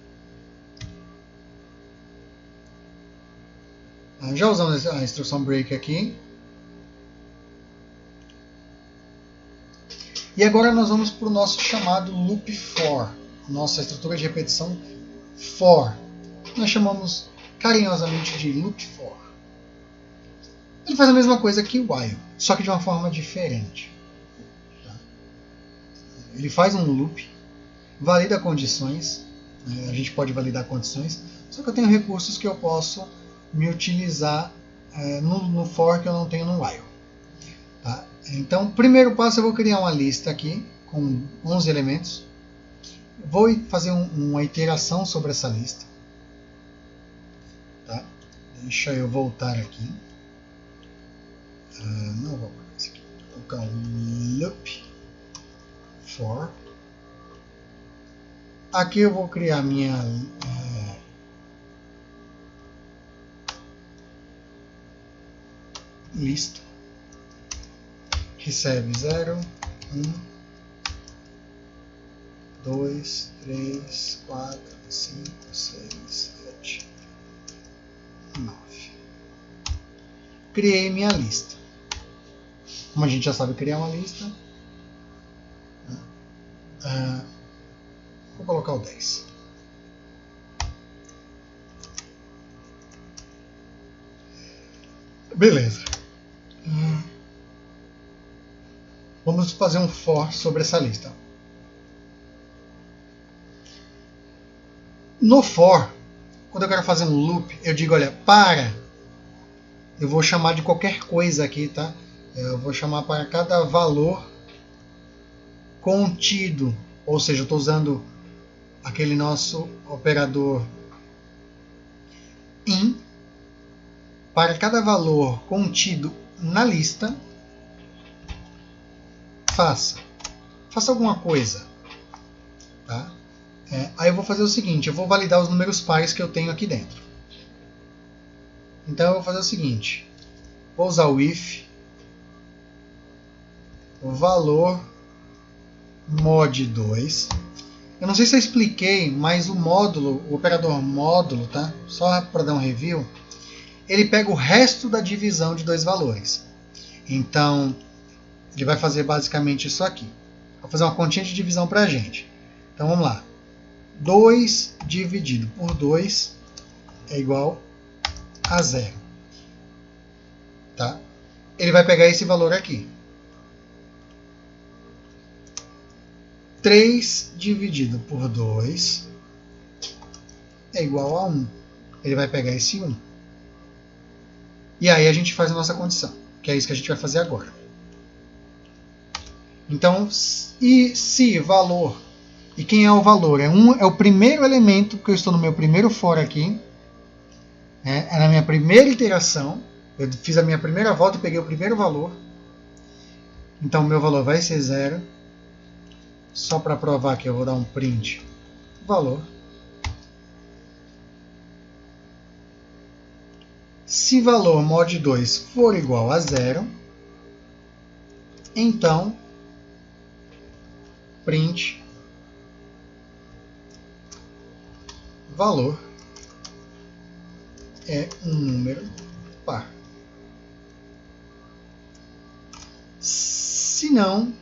Já usamos a instrução break aqui. E agora nós vamos para o nosso chamado loop for, nossa estrutura de repetição for. Nós chamamos carinhosamente de loop for. Ele faz a mesma coisa que o while, só que de uma forma diferente. Tá? Ele faz um loop, valida condições, a gente pode validar condições, só que eu tenho recursos que eu posso me utilizar no for que eu não tenho no while. Tá? Então, primeiro passo, eu vou criar uma lista aqui com 11 elementos. Vou fazer uma iteração sobre essa lista. Tá? Deixa eu voltar aqui. Não vou colocar isso aqui. Vou colocar um loop for. Aqui eu vou criar minha lista. Recebe 0, 1, 2, 3, 4, 5, 6, 7, 9. Criei minha lista. Como a gente já sabe criar uma lista, vou colocar o 10. Beleza. Vamos fazer um for sobre essa lista. No for, quando eu quero fazer um loop, eu digo, olha, para. Eu vou chamar de qualquer coisa aqui, tá? Eu vou chamar para cada valor contido. Ou seja, eu estou usando aquele nosso operador in. Para cada valor contido na lista, faça alguma coisa. Tá? Aí eu vou fazer o seguinte, eu vou validar os números pares que eu tenho aqui dentro. Então eu vou fazer o seguinte, vou usar o if valor mod 2. Eu não sei se eu expliquei, mas o módulo, o operador módulo, tá? Só para dar um review, ele pega o resto da divisão de dois valores. Então, ele vai fazer basicamente isso aqui. Vai fazer uma continha de divisão para a gente. Então, vamos lá. 2 dividido por 2 é igual a 0. Tá? Ele vai pegar esse valor aqui. 3 dividido por 2 é igual a 1. Ele vai pegar esse 1. E aí a gente faz a nossa condição, que é isso que a gente vai fazer agora. Então, e se valor, e quem é o valor? É o primeiro elemento, que eu estou no meu primeiro for aqui, é na minha primeira iteração, eu fiz a minha primeira volta e peguei o primeiro valor. Então, o meu valor vai ser 0. Só para provar que eu vou dar um print valor. Se valor mod 2 for igual a 0, então print valor é um número par. Se não,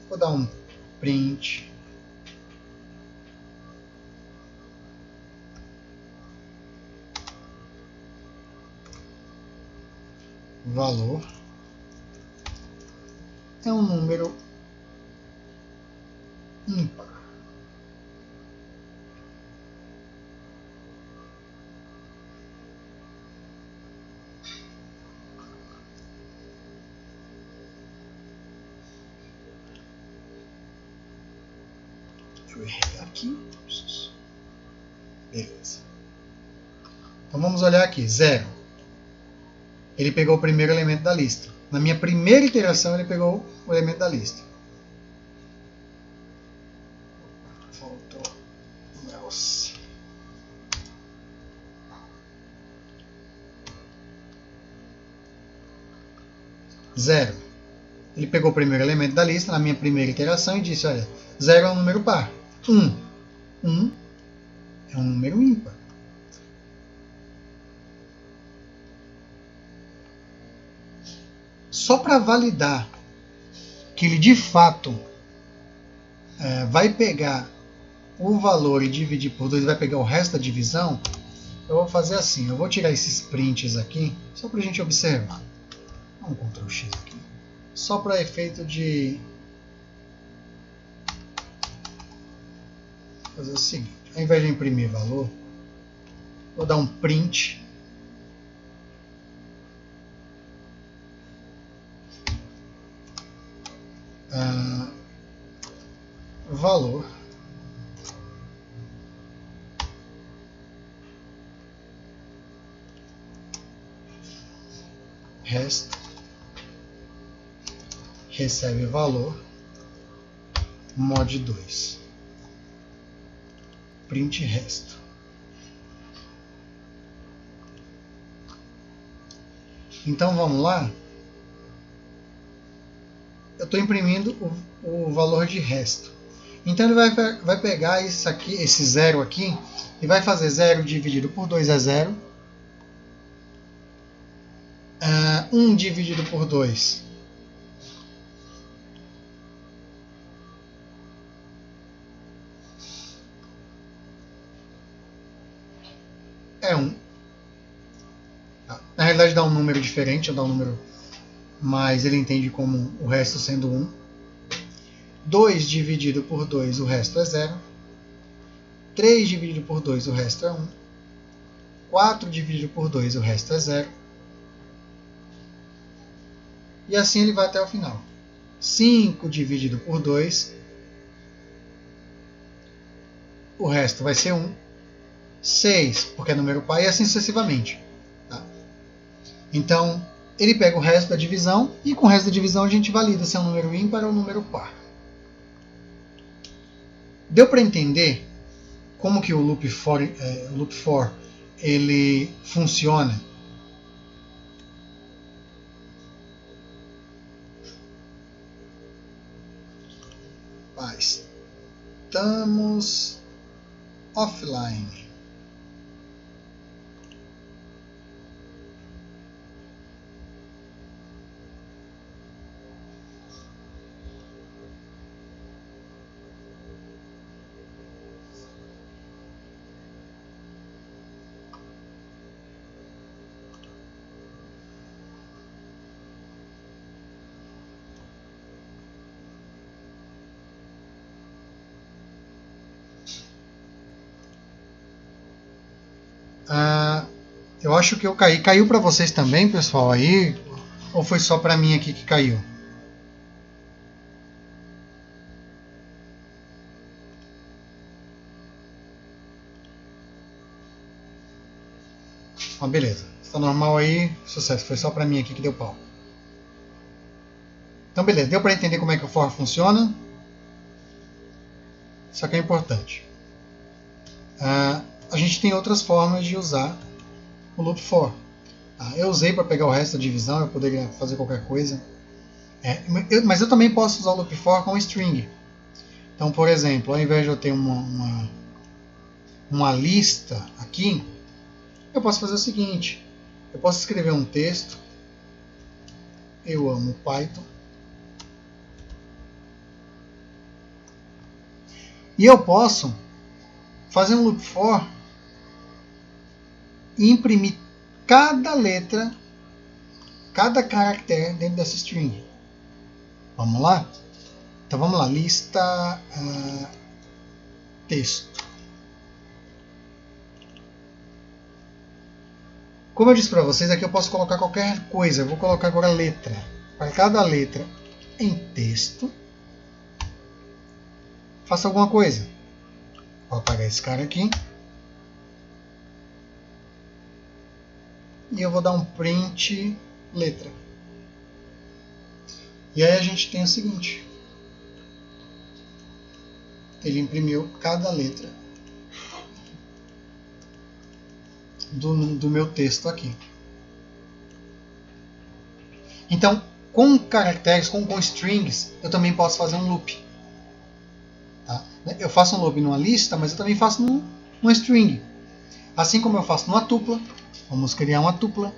vou dar um print valor é um número ímpar. Eu errei aqui. Beleza. Então vamos olhar aqui. 0. Ele pegou o primeiro elemento da lista. Na minha primeira iteração, ele pegou o elemento da lista. Faltou o else. Zero. Ele pegou o primeiro elemento da lista na minha primeira iteração e disse, olha, 0 é um número par. 1 é um número ímpar. Só para validar que ele de fato vai pegar o valor e dividir por 2, vai pegar o resto da divisão, eu vou fazer assim, eu vou tirar esses prints aqui, só para a gente observar. Dá um Ctrl X aqui, só para efeito de fazer o seguinte, ao invés de imprimir valor, vou dar um print valor resto recebe valor mod 2 print resto. Então vamos lá. Eu estou imprimindo o valor de resto. Então ele vai pegar isso aqui, esse 0 aqui, e vai fazer 0 dividido por 2 é 0. 1 dividido por 2 é 1. Na realidade dá um número diferente, dá um número, mas ele entende como o resto sendo 1. 2 dividido por 2, o resto é 0. 3 dividido por 2, o resto é 1. 4 dividido por 2, o resto é 0. E assim ele vai até o final. 5 dividido por 2, o resto vai ser 1. 6, porque é número par, e assim sucessivamente. Tá? Então, ele pega o resto da divisão, e com o resto da divisão a gente valida se é um número ímpar ou um número par. Deu para entender como que o loop for ele funciona? Estamos offline. Eu acho que eu caí. Caiu para vocês também, pessoal, aí? Ou foi só para mim aqui que caiu? Beleza. Está normal aí. Sucesso. Foi só para mim aqui que deu pau. Então, beleza. Deu para entender como é que o for funciona? Isso aqui é importante. A gente tem outras formas de usar o loop for. Eu usei para pegar o resto da divisão, eu poderia fazer qualquer coisa. Mas eu também posso usar o loop for com string. Então, por exemplo, ao invés de eu ter uma lista aqui, eu posso fazer o seguinte. Eu posso escrever um texto. Eu amo Python. E eu posso fazer um loop for e imprimir cada letra, cada caractere dentro dessa string. Vamos lá? Então vamos lá, lista texto. Como eu disse para vocês, aqui eu posso colocar qualquer coisa. Eu vou colocar agora letra. Para cada letra em texto, faça alguma coisa. Vou apagar esse cara aqui. E eu vou dar um print letra. E aí a gente tem o seguinte. Ele imprimiu cada letra do meu texto aqui. Então, com caracteres, com strings, eu também posso fazer um loop. Tá? Eu faço um loop numa lista, mas eu também faço numa string. Assim como eu faço numa tupla. Vamos criar uma tupla.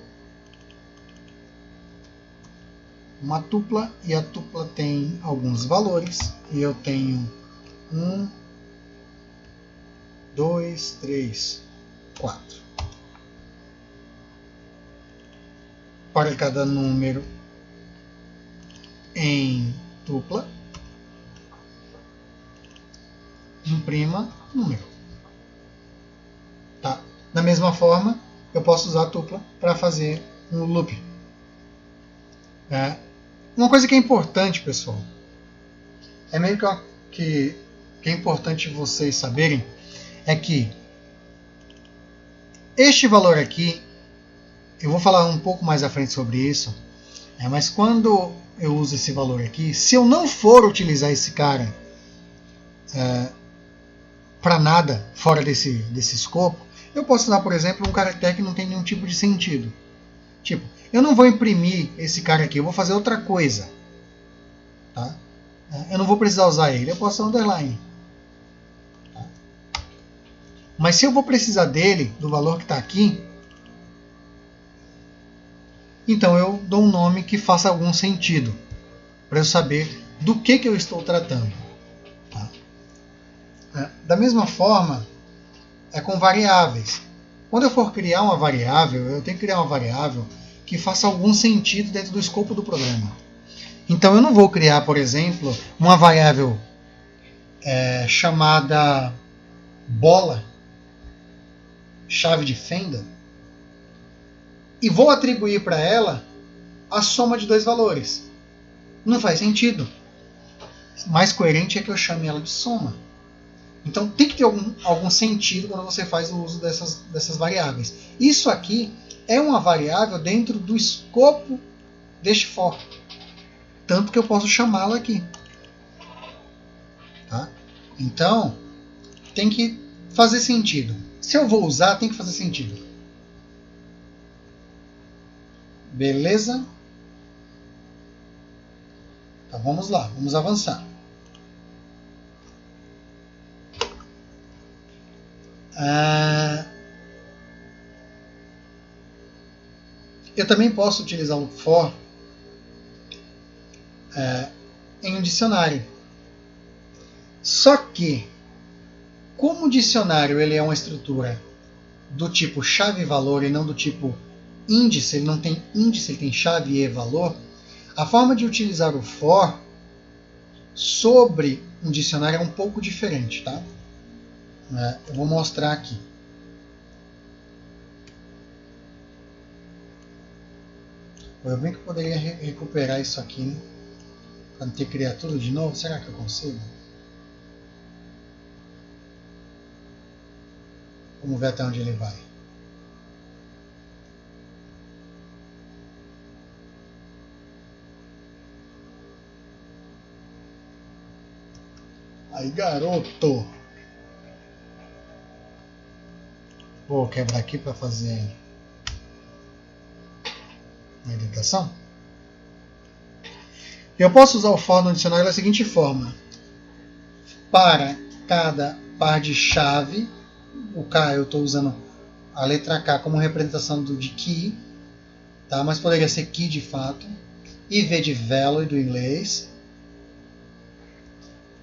uma tupla e a tupla tem alguns valores e eu tenho 1, 2, 3, 4. Para cada número em tupla, imprima número. Tá? Da mesma forma, eu posso usar a tupla para fazer um loop. Uma coisa que é importante, pessoal, é meio que é importante vocês saberem, é que este valor aqui, eu vou falar um pouco mais à frente sobre isso, mas quando eu uso esse valor aqui, se eu não for utilizar esse cara para nada fora desse escopo, eu posso usar, por exemplo, um caractere que não tem nenhum tipo de sentido. Tipo, eu não vou imprimir esse cara aqui, eu vou fazer outra coisa. Tá? Eu não vou precisar usar ele, eu posso usar underline. Tá? Mas se eu vou precisar dele, do valor que está aqui, então eu dou um nome que faça algum sentido, para eu saber do que eu estou tratando. Tá? Da mesma forma, é com variáveis. Quando eu for criar uma variável, eu tenho que criar uma variável que faça algum sentido dentro do escopo do programa. Então eu não vou criar, por exemplo, uma variável chamada bola, chave de fenda, e vou atribuir para ela a soma de dois valores. Não faz sentido. Mais coerente é que eu chame ela de soma. Então tem que ter algum sentido quando você faz o uso dessas variáveis. Isso aqui é uma variável dentro do escopo deste for. Tanto que eu posso chamá-la aqui. Tá? Então, tem que fazer sentido. Se eu vou usar, tem que fazer sentido. Beleza? Então vamos lá, vamos avançar. Eu também posso utilizar o for em um dicionário. Só que, como o dicionário ele é uma estrutura do tipo chave-valor e não do tipo índice, ele não tem índice, ele tem chave e valor, a forma de utilizar o for sobre um dicionário é um pouco diferente. Tá? Eu vou mostrar aqui. Eu bem que poderia recuperar isso aqui, né? Para não ter que criar tudo de novo. Será que eu consigo? Vamos ver até onde ele vai. Aí, garoto! Vou quebrar aqui para fazer a indentação. Eu posso usar o for no dicionário da seguinte forma. Para cada par de chave, o K eu estou usando a letra K como representação de key, tá? Mas poderia ser key de fato. E V de value do inglês.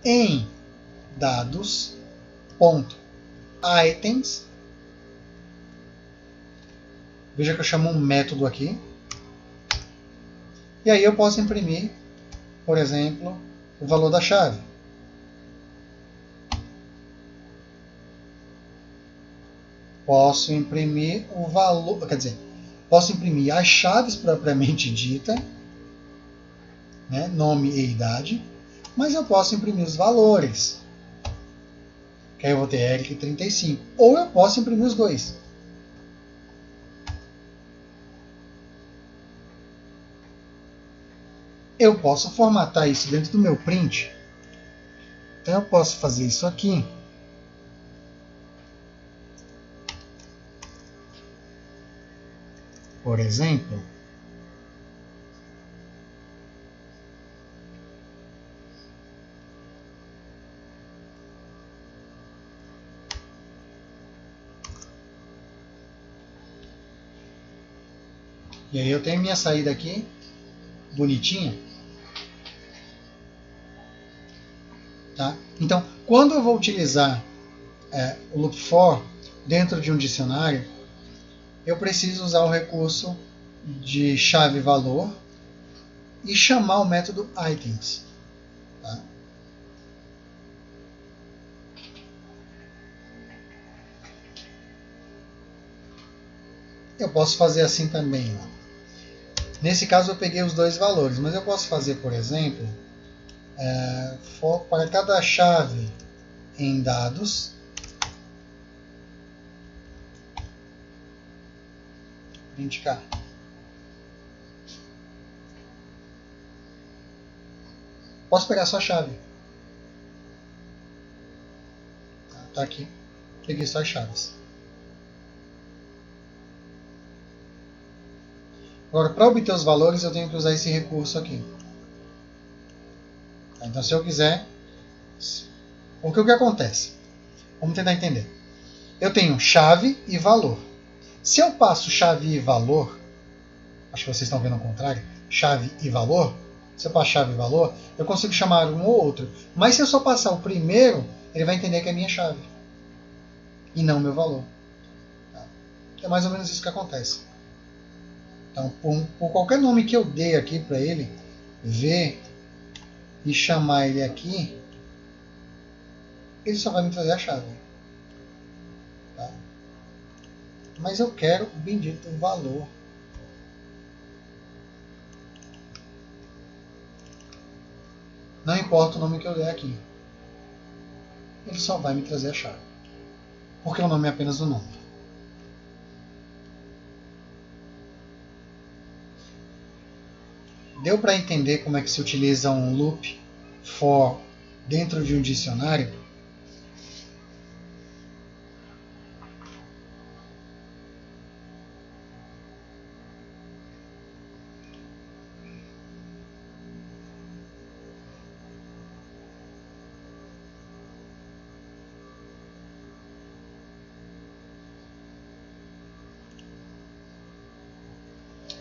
Em dados, ponto, items. Veja que eu chamo um método aqui. E aí eu posso imprimir, por exemplo, o valor da chave. Posso imprimir o valor, quer dizer, posso imprimir as chaves propriamente dita, né, nome e idade, mas eu posso imprimir os valores, que aí eu vou ter Eric 35, ou eu posso imprimir os dois. Eu posso formatar isso dentro do meu print. Então eu posso fazer isso aqui. Por exemplo, e aí eu tenho minha saída aqui bonitinha. Tá? Então, quando eu vou utilizar o loop for dentro de um dicionário, eu preciso usar o recurso de chave-valor e chamar o método items. Tá? Eu posso fazer assim também. Ó. Nesse caso eu peguei os dois valores, mas eu posso fazer, por exemplo, para cada chave em dados, indicar. Posso pegar só a chave. Tá aqui. Peguei só as chaves. Agora, para obter os valores, eu tenho que usar esse recurso aqui. Então, se eu quiser... Porque o que acontece? Vamos tentar entender. Eu tenho chave e valor. Se eu passo chave e valor, acho que vocês estão vendo ao contrário, chave e valor, se eu passo chave e valor, eu consigo chamar um ou outro. Mas se eu só passar o primeiro, ele vai entender que é minha chave e não meu valor. É mais ou menos isso que acontece. Então, por qualquer nome que eu dê aqui para ele, ver e chamar ele aqui, ele só vai me trazer a chave. Tá? Mas eu quero o bendito valor. Não importa o nome que eu der aqui. Ele só vai me trazer a chave. Porque o nome é apenas o nome. Deu para entender como é que se utiliza um loop for dentro de um dicionário?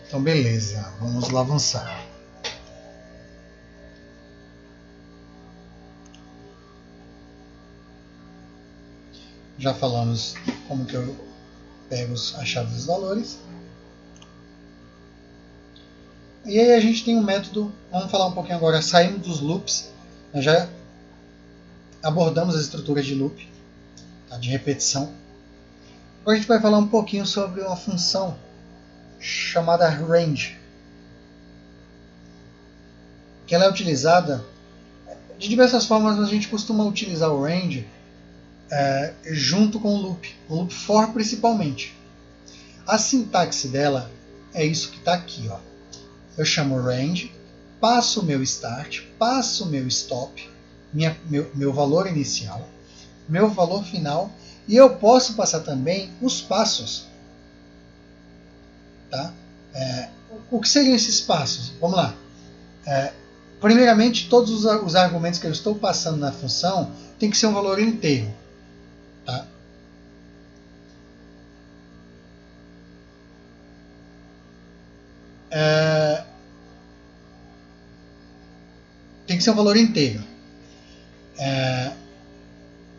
Então, beleza. Vamos lá avançar. Já falamos como que eu pego as chaves dos valores. E aí a gente tem um método, vamos falar um pouquinho agora, saindo dos loops. Nós já abordamos as estruturas de loop, tá, de repetição. Agora a gente vai falar um pouquinho sobre uma função chamada range, que ela é utilizada de diversas formas. A gente costuma utilizar o range junto com o loop for principalmente. A sintaxe dela é isso que está aqui. Ó. Eu chamo range, passo o meu start, passo o meu stop, meu valor inicial, meu valor final, e eu posso passar também os passos. Tá? O que seriam esses passos? Vamos lá. Primeiramente, todos os argumentos que eu estou passando na função tem que ser um valor inteiro. Tá? Tem que ser um valor inteiro.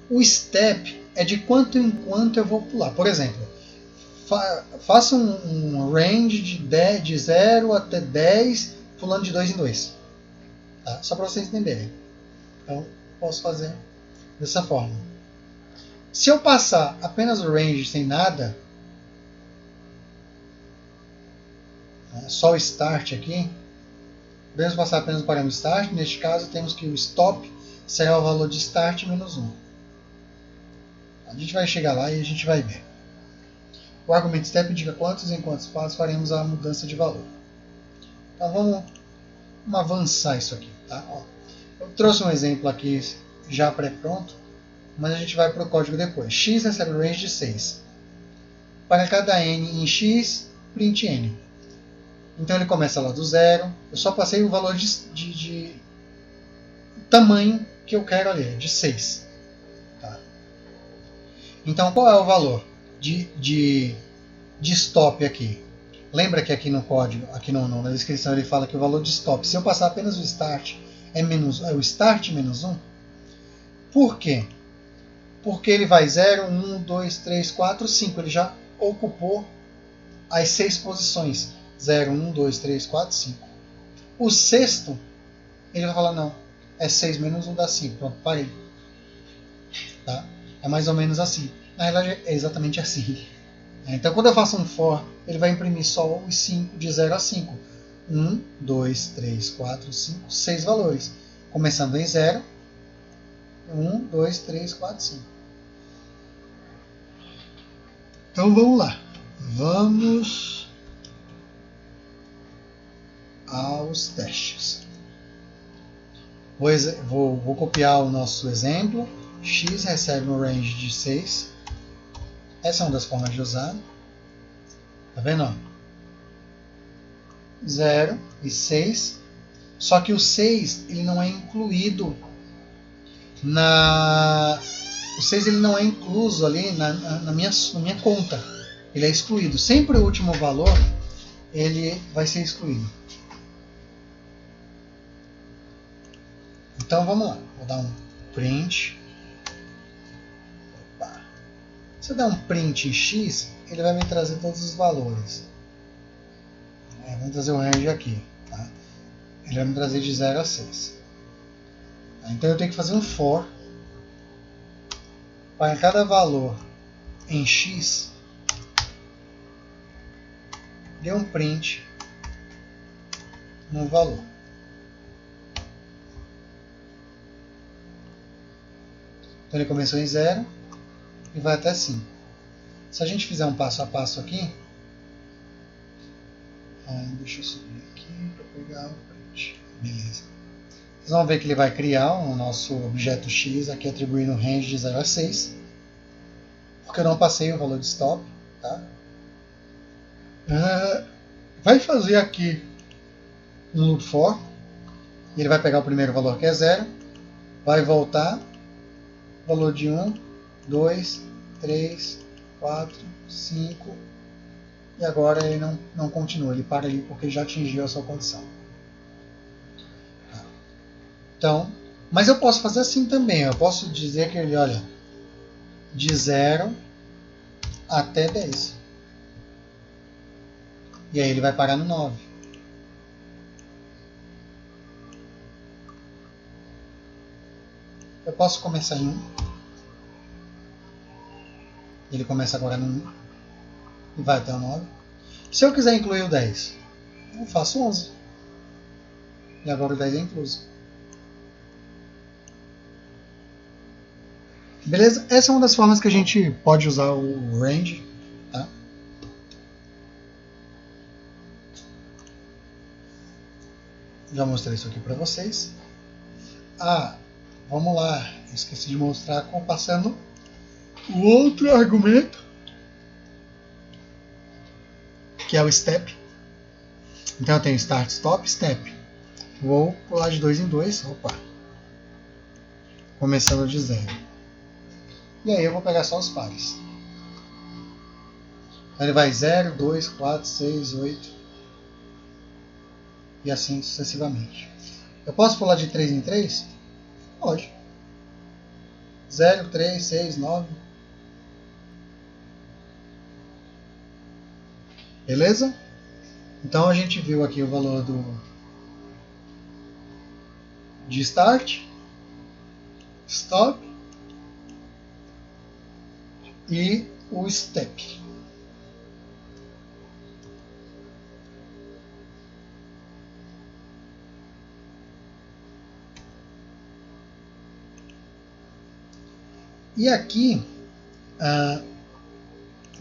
O step é de quanto em quanto eu vou pular. Por exemplo, faça um range de 0 até 10, pulando de 2 em 2. Tá? Só para vocês entenderem. Então, posso fazer dessa forma. Se eu passar apenas o range sem nada, só o start aqui, podemos passar apenas o parâmetro start. Neste caso, temos que o stop será o valor de start menos 1. A gente vai chegar lá e a gente vai ver. O argumento step indica quantos em quantos passos faremos a mudança de valor. Então vamos avançar isso aqui. Tá? Ó, eu trouxe um exemplo aqui já pré-pronto, mas a gente vai para o código depois. X recebe o range de 6. Para cada n em x, print n. Então ele começa lá do 0. Eu só passei o valor de tamanho que eu quero ali, de 6. Tá? Então qual é o valor de stop aqui? lembra que aqui no código, na descrição ele fala que o valor de stop, se eu passar apenas o start, é o start menos 1. Por quê? Porque ele vai 0, 1, 2, 3, 4, 5. Ele já ocupou as 6 posições. 0, 1, 2, 3, 4, 5. O sexto, ele vai falar, não, é 6 menos 1 dá 5. Pronto, parei. Tá? É mais ou menos assim. Na verdade, é exatamente assim. Então, quando eu faço um for, ele vai imprimir só os 5 de 0 a 5. 1, 2, 3, 4, 5, 6 valores. Começando em 0. 1, 2, 3, 4, 5. Então, vamos lá. Vamos aos testes. Vou copiar o nosso exemplo. X recebe um range de 6. Essa é uma das formas de usar. Tá vendo? 0 e 6. Só que o 6 ele não é incluído o 6 ele não é incluso ali na minha conta. Ele é excluído. Sempre o último valor ele vai ser excluído. Então vamos lá. Vou dar um print. Opa. Se eu der um print em x, ele vai me trazer todos os valores. Vamos trazer o range aqui. Tá? Ele vai me trazer de 0 a 6. Tá? Então eu tenho que fazer um for para cada valor em x dê um print no valor. Então ele começou em 0 e vai até 5. Se a gente fizer um passo a passo aqui, deixa eu subir aqui para pegar o print. Beleza. Vocês vão ver que ele vai criar o nosso objeto X aqui atribuindo o range de 0 a 6. Porque eu não passei o valor de stop. Tá? Vai fazer aqui um loop for. E ele vai pegar o primeiro valor que é 0. Vai voltar. Valor de 1, 2, 3, 4, 5. E agora ele não continua. Ele para ali porque já atingiu a sua condição. Então, mas eu posso fazer assim também. Eu posso dizer que ele, olha, de 0 até 10. E aí ele vai parar no 9. Eu posso começar em 1. Ele começa agora no 1. E vai até o 9. Se eu quiser incluir o 10, eu faço 11. E agora o 10 é incluso. Beleza? Essa é uma das formas que a gente pode usar o range. Tá? Já mostrei isso aqui para vocês. Vamos lá. Esqueci de mostrar passando o outro argumento, que é o step. Então eu tenho start, stop, step. Vou pular de 2 em 2. Opa. Começando de 0. E aí eu vou pegar só os pares. Ele vai 0, 2, 4, 6, 8. E assim sucessivamente. Eu posso pular de 3 em 3? Pode. 0, 3, 6, 9. Beleza? Então a gente viu aqui o valor de start, stop e o step. E aqui,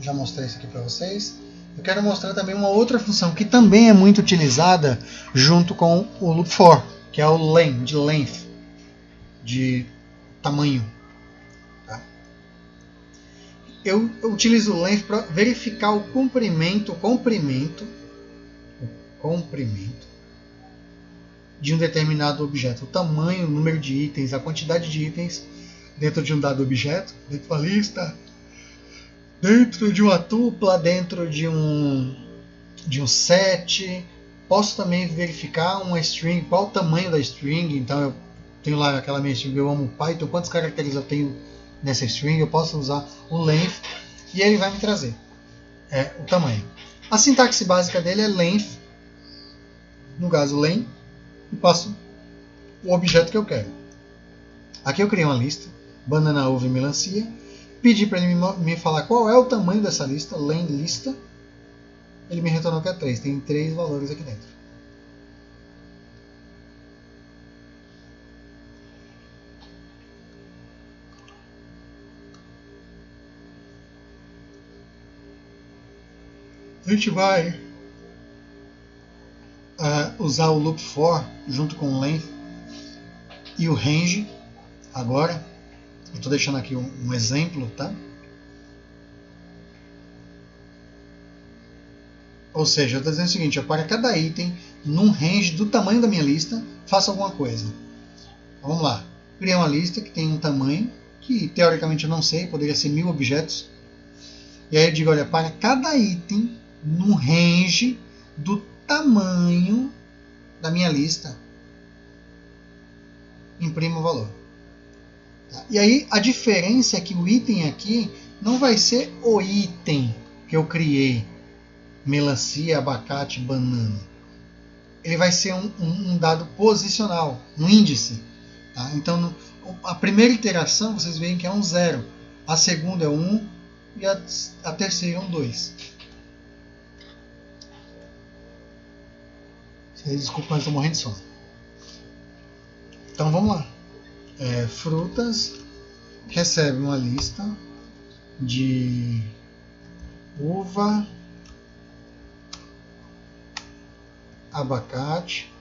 já mostrei isso aqui para vocês. Eu quero mostrar também uma outra função que também é muito utilizada junto com o loop for, que é o len, de length, de tamanho. Tá? Eu utilizo o length para verificar o comprimento de um determinado objeto, o tamanho, o número de itens, a quantidade de itens dentro de um dado objeto, dentro de uma lista, dentro de uma tupla, dentro de um de um set. Posso também verificar uma string, qual o tamanho da string. Então eu tenho lá aquela minha string, eu amo Python, quantos caracteres eu tenho nessa string, eu posso usar o length e ele vai me trazer o tamanho. A sintaxe básica dele é length, no caso len, e passo o objeto que eu quero. Aqui eu criei uma lista, banana, uva e melancia, pedi para ele me falar qual é o tamanho dessa lista, len lista, ele me retornou que é 3, tem 3 valores aqui dentro. A gente vai usar o loop for junto com o length e o range agora. Eu estou deixando aqui um exemplo, tá? Ou seja, eu estou dizendo o seguinte, para cada item, num range do tamanho da minha lista, faça alguma coisa. Então, vamos lá. Criei uma lista que tem um tamanho, que teoricamente eu não sei, poderia ser 1000 objetos. E aí eu digo, olha, para cada item, num range do tamanho da minha lista, imprima o valor. Tá? E aí a diferença é que o item aqui não vai ser o item que eu criei, melancia, abacate, banana. Ele vai ser um dado posicional, um índice. Tá? Então a primeira iteração vocês veem que é um 0, a segunda é 1 e a terceira é um 2. Desculpa, mas estou morrendo de sono. Então vamos lá. Frutas recebe uma lista de uva, abacate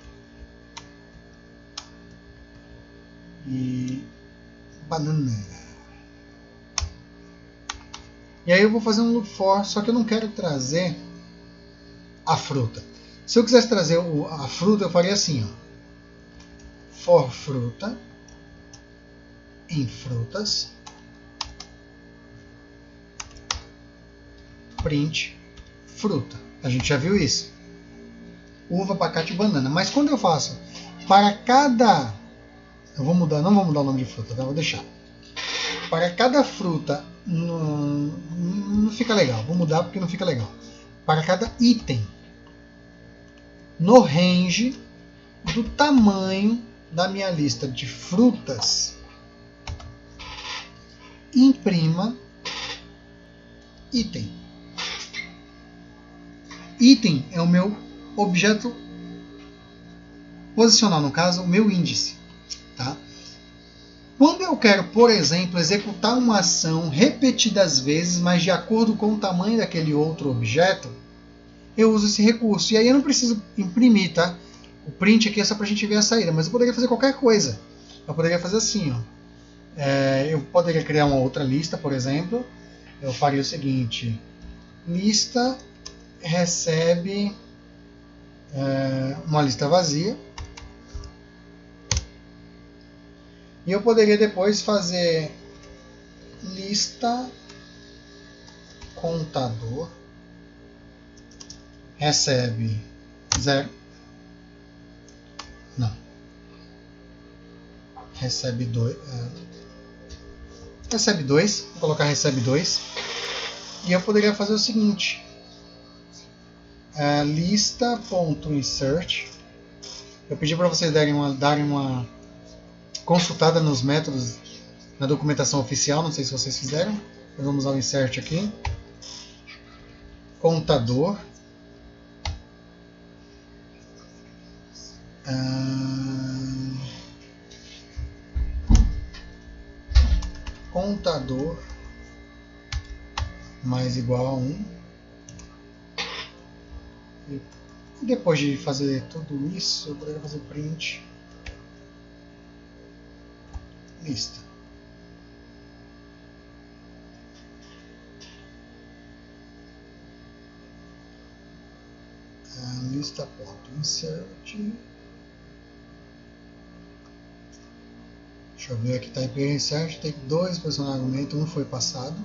e banana. E aí eu vou fazer um loop for, só que eu não quero trazer a fruta. Se eu quisesse trazer a fruta, eu faria assim, ó. For fruta em frutas, print fruta. A gente já viu isso. Uva, abacate e banana. Mas quando eu faço para cada... Eu vou mudar, não vou mudar o nome de fruta, tá? Vou deixar. Para cada fruta não fica legal. Vou mudar porque não fica legal. Para cada item no range do tamanho da minha lista de frutas, imprima item. Item é o meu objeto posicional, no caso, o meu índice. Tá? Quando eu quero, por exemplo, executar uma ação repetidas vezes, mas de acordo com o tamanho daquele outro objeto, eu uso esse recurso. E aí eu não preciso imprimir, tá? O print aqui é só para a gente ver a saída, mas eu poderia fazer qualquer coisa. Eu poderia fazer assim, ó. Eu poderia criar uma outra lista, por exemplo. Eu faria o seguinte: lista recebe uma lista vazia. E eu poderia depois fazer lista contador recebe 0. Não. Recebe 2. Recebe 2. Vou colocar recebe 2. E eu poderia fazer o seguinte: lista.insert. Eu pedi para vocês darem uma consultada nos métodos na documentação oficial, não sei se vocês fizeram. Nós vamos usar o insert aqui. Contador. Contador mais igual a 1. E depois de fazer tudo isso, eu poderia fazer print lista. Lista.insert. Deixa eu ver aqui, type insert, tem 2 posicionar argumento, um foi passado.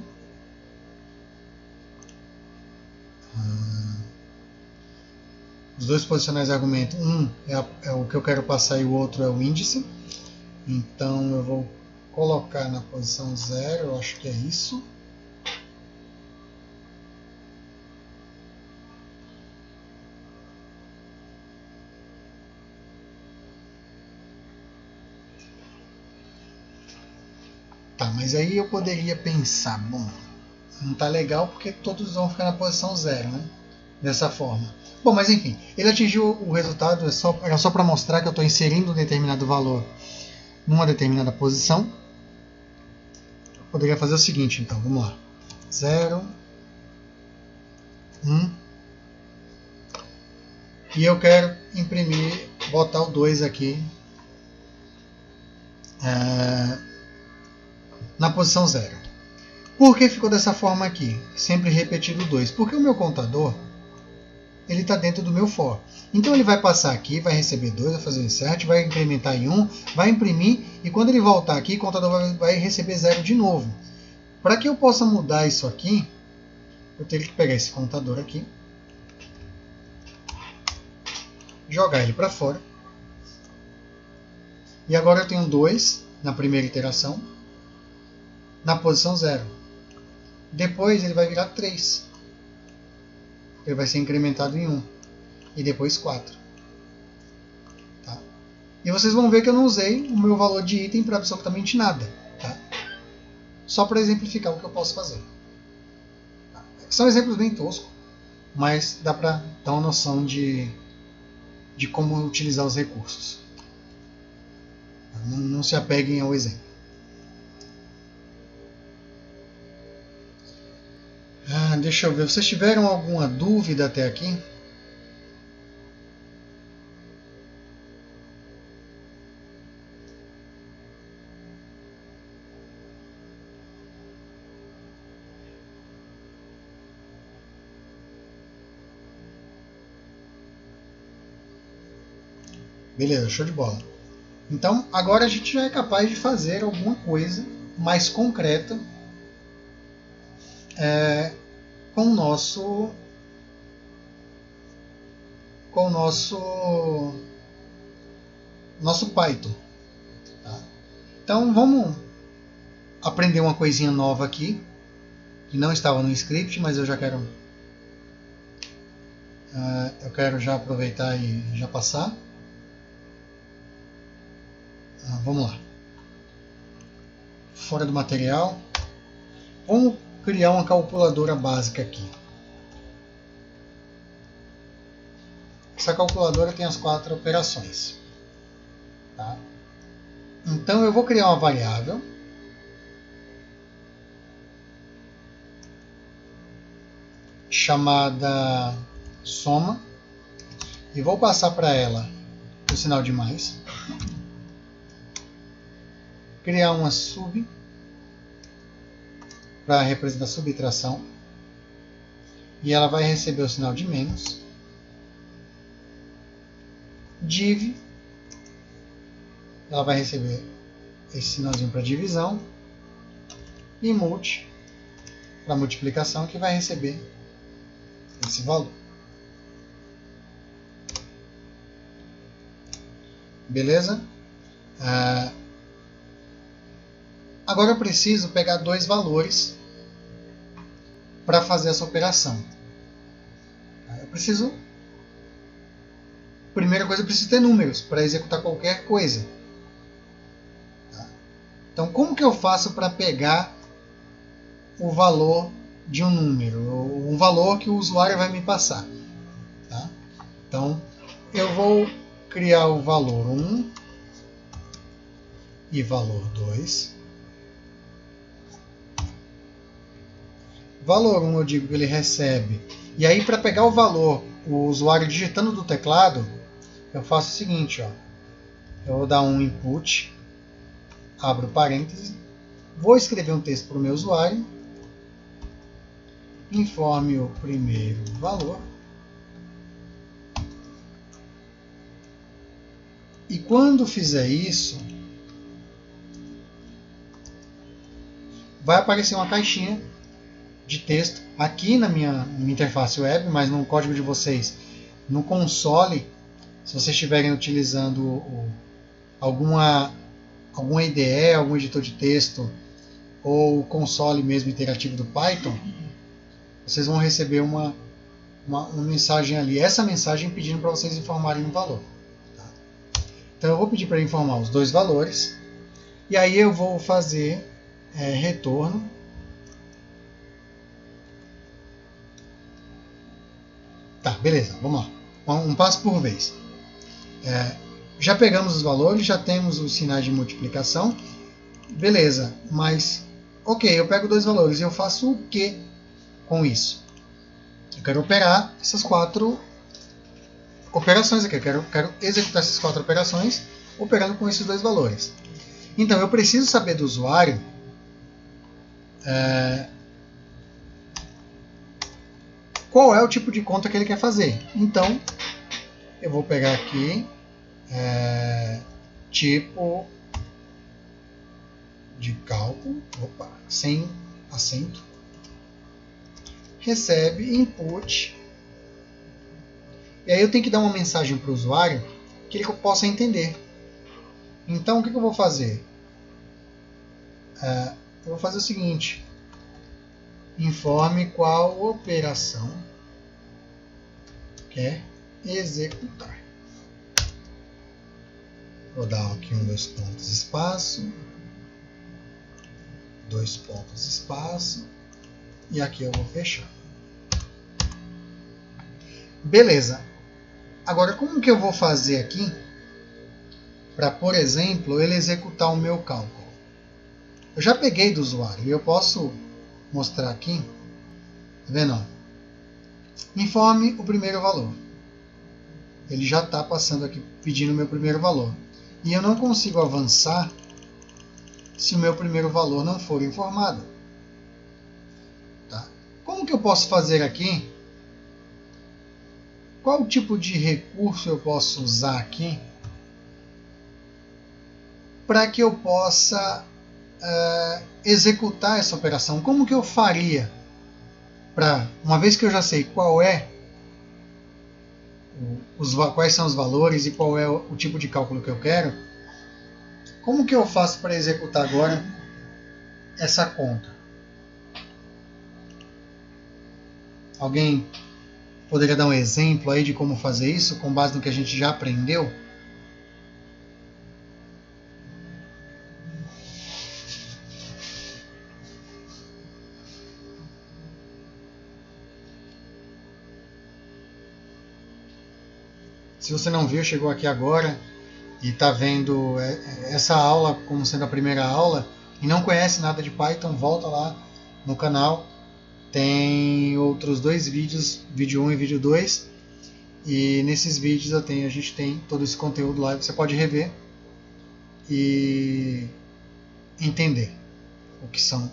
os dois posicionais de argumento, um é o que eu quero passar e o outro é o índice. Então eu vou colocar na posição 0, eu acho que é isso. Tá, mas aí eu poderia pensar, bom, não tá legal porque todos vão ficar na posição 0, né? Dessa forma. Bom, mas enfim, ele atingiu o resultado, era só para mostrar que eu estou inserindo um determinado valor numa determinada posição. Eu poderia fazer o seguinte, então, vamos lá. 0, 1. E eu quero imprimir, botar o 2 aqui na posição 0. Por que ficou dessa forma aqui? Sempre repetido 2. Porque o meu contador ele está dentro do meu for. Então ele vai passar aqui, vai receber 2, vai fazer o insert, vai incrementar em 1, vai imprimir, e quando ele voltar aqui, o contador vai receber 0 de novo. Para que eu possa mudar isso aqui, eu teria que pegar esse contador aqui, jogar ele para fora, e agora eu tenho 2 na primeira iteração, na posição 0. Depois ele vai virar 3. Ele vai ser incrementado em 1. E depois 4. Tá? E vocês vão ver que eu não usei o meu valor de item para absolutamente nada. Tá? Só para exemplificar o que eu posso fazer. Tá? São exemplos bem toscos, mas dá para dar uma noção de como utilizar os recursos. Não se apeguem ao exemplo. Deixa eu ver, vocês tiveram alguma dúvida até aqui? Beleza, show de bola. Então, agora a gente já é capaz de fazer alguma coisa mais concreta com o nosso Python. Tá? Então, vamos aprender uma coisinha nova aqui, que não estava no script, mas eu já quero já aproveitar e já passar. Vamos lá. Fora do material. Vamos criar uma calculadora básica aqui. Essa calculadora tem as 4 operações. Tá? Então eu vou criar uma variável chamada soma e vou passar para ela o sinal de mais. Criar uma sub para representar subtração e ela vai receber o sinal de menos. Div, ela vai receber esse sinalzinho para divisão, e multi para multiplicação, que vai receber esse valor. Beleza? Agora eu preciso pegar 2 valores para fazer essa operação. Eu preciso, primeira coisa, eu preciso ter números para executar qualquer coisa. Tá? Então, como que eu faço para pegar o valor de um número, um valor que o usuário vai me passar? Tá? Então, eu vou criar o valor 1 e valor 2. Valor 1 eu digo que ele recebe. E aí, para pegar o valor, o usuário digitando do teclado, eu faço o seguinte, ó. Eu vou dar um input, abro parênteses, vou escrever um texto para o meu usuário, informe o primeiro valor, e quando fizer isso, vai aparecer uma caixinha de texto aqui na minha interface web, mas no código de vocês no console, se vocês estiverem utilizando alguma IDE, algum editor de texto, ou o console mesmo interativo do Python, vocês vão receber uma mensagem ali, essa mensagem pedindo para vocês informarem um valor. Tá? Então eu vou pedir para informar os dois valores, e aí eu vou fazer retorno. Tá, beleza, vamos lá. Um passo por vez. Já pegamos os valores, já temos os sinais de multiplicação. Beleza, mas ok, eu pego dois valores e eu faço o que com isso? Eu quero operar essas 4 operações aqui. Eu quero executar essas 4 operações operando com esses dois valores. Então eu preciso saber do usuário qual é o tipo de conta que ele quer fazer. Então eu vou pegar aqui tipo de cálculo, sem acento, recebe input, e aí eu tenho que dar uma mensagem para o usuário que ele possa entender. Então o que eu vou fazer? Eu vou fazer o seguinte: informe qual operação quer executar. Vou dar aqui 2 pontos, espaço, 2 pontos, espaço, e aqui eu vou fechar. Beleza. Agora, como que eu vou fazer aqui para, por exemplo, ele executar o meu cálculo? Eu já peguei do usuário e eu posso mostrar aqui. Tá vendo? Informe o primeiro valor. Ele já está passando aqui pedindo o meu primeiro valor. E eu não consigo avançar se o meu primeiro valor não for informado. Tá? Como que eu posso fazer aqui? Qual tipo de recurso eu posso usar aqui para que eu possa executar essa operação? Como que eu faria para, uma vez que eu já sei quais são os valores e qual é o tipo de cálculo que eu quero, como que eu faço para executar agora essa conta? Alguém poderia dar um exemplo aí de como fazer isso com base no que a gente já aprendeu? Se você não viu, chegou aqui agora e está vendo essa aula como sendo a primeira aula e não conhece nada de Python, volta lá no canal. Tem outros 2 vídeos, vídeo 1 e vídeo 2. E nesses vídeos a gente tem todo esse conteúdo lá. Você pode rever e entender o que são,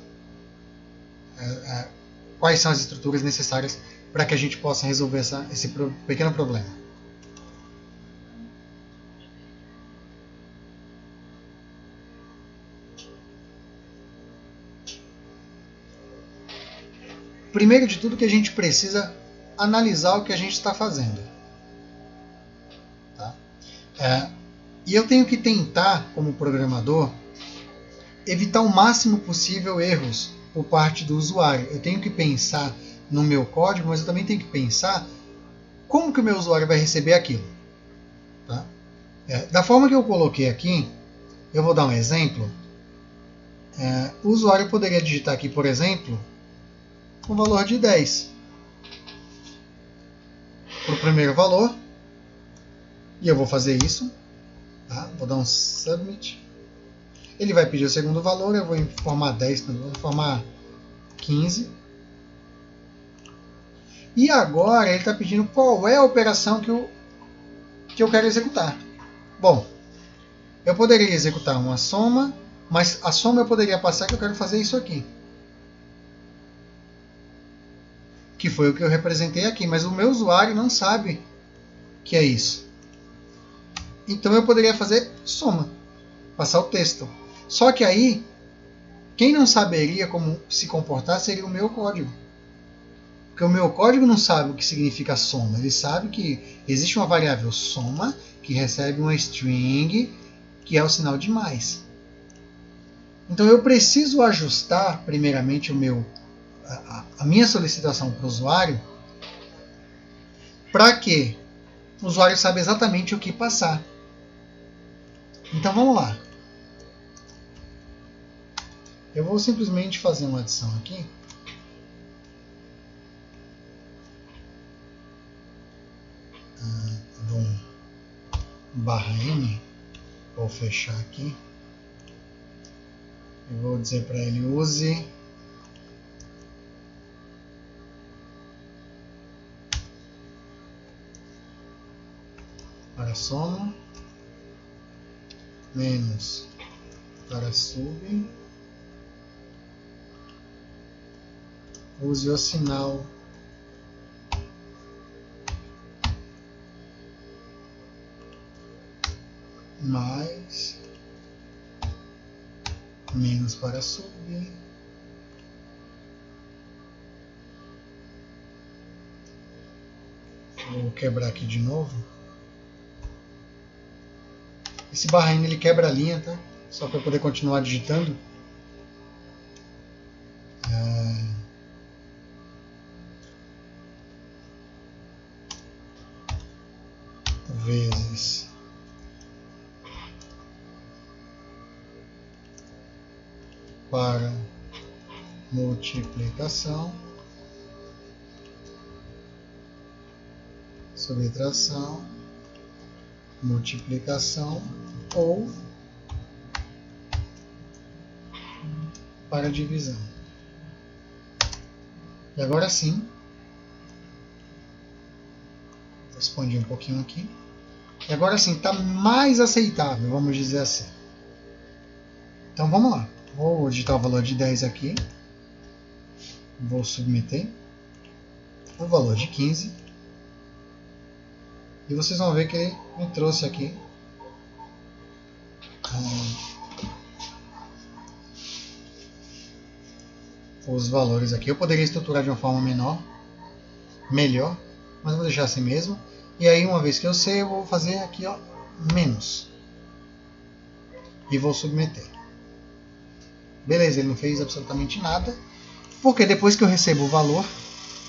quais são as estruturas necessárias para que a gente possa resolver esse pequeno problema. Primeiro de tudo que a gente precisa analisar o que a gente está fazendo. Tá? E eu tenho que tentar, como programador, evitar o máximo possível erros por parte do usuário. Eu tenho que pensar no meu código, mas eu também tenho que pensar como que o meu usuário vai receber aquilo. Tá? Da forma que eu coloquei aqui, eu vou dar um exemplo. O usuário poderia digitar aqui, por exemplo, um valor de 10 para o primeiro valor, e eu vou fazer isso, tá? Vou dar um submit, ele vai pedir o segundo valor, eu vou informar 10, vou informar 15, e agora ele está pedindo qual é a operação que eu quero executar. Bom, eu poderia executar uma soma, mas a soma eu poderia passar que eu quero fazer isso aqui, que foi o que eu representei aqui, mas o meu usuário não sabe que é isso. Então eu poderia fazer soma, passar o texto. Só que aí, quem não saberia como se comportar seria o meu código. Porque o meu código não sabe o que significa soma. Ele sabe que existe uma variável soma que recebe uma string que é o sinal de mais. Então eu preciso ajustar primeiramente a minha solicitação para o usuário para que o usuário saiba exatamente o que passar. Então vamos lá. Eu vou simplesmente fazer uma adição aqui. Vou /n, vou fechar aqui. Eu vou dizer para ele use para soma menos para sub, use o sinal mais menos para sub, vou quebrar aqui de novo. Esse /n ele quebra a linha, tá? Só para poder continuar digitando. Vezes para multiplicação, subtração, multiplicação ou para divisão. E agora sim, vou expandir um pouquinho aqui. E agora sim, está mais aceitável, vamos dizer assim. Então vamos lá. Vou digitar o valor de 10 aqui. Vou submeter o valor de 15. E vocês vão ver que ele me trouxe aqui os valores aqui. Eu poderia estruturar de uma forma melhor, mas vou deixar assim mesmo. E aí, uma vez que eu sei, eu vou fazer aqui, ó, menos. E vou submeter. Beleza, ele não fez absolutamente nada. Porque depois que eu recebo o valor,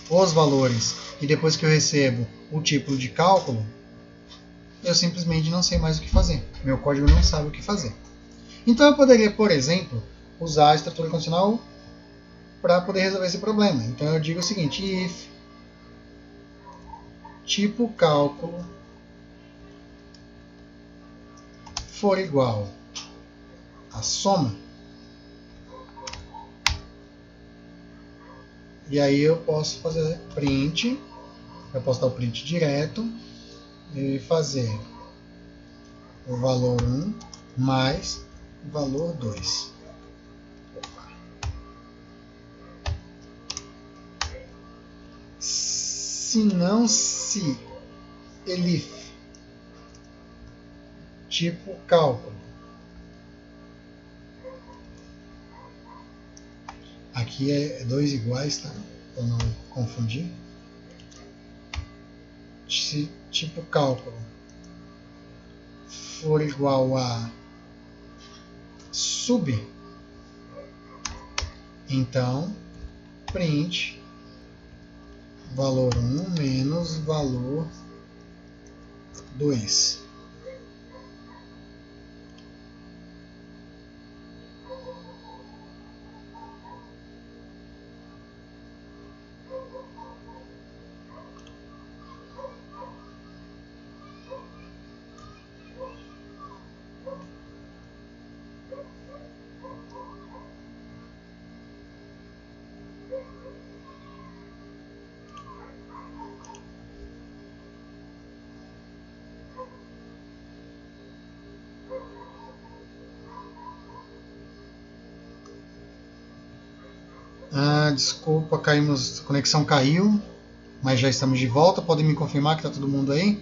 os valores, e depois que eu recebo o tipo de cálculo, eu simplesmente não sei mais o que fazer. Meu código não sabe o que fazer. Então eu poderia, por exemplo, usar a estrutura condicional para poder resolver esse problema. Então eu digo o seguinte: if tipo cálculo for igual a soma, e aí eu posso fazer print, eu posso dar o print direto e fazer o valor 1 mais o valor 2. Se não, se elif tipo cálculo, aqui é 2 iguais, tá? Para não confundir. Se tipo cálculo for igual a sub, então print valor 1 menos valor 2. Desculpa, caímos, a conexão caiu, mas já estamos de volta. Podem me confirmar que está todo mundo aí?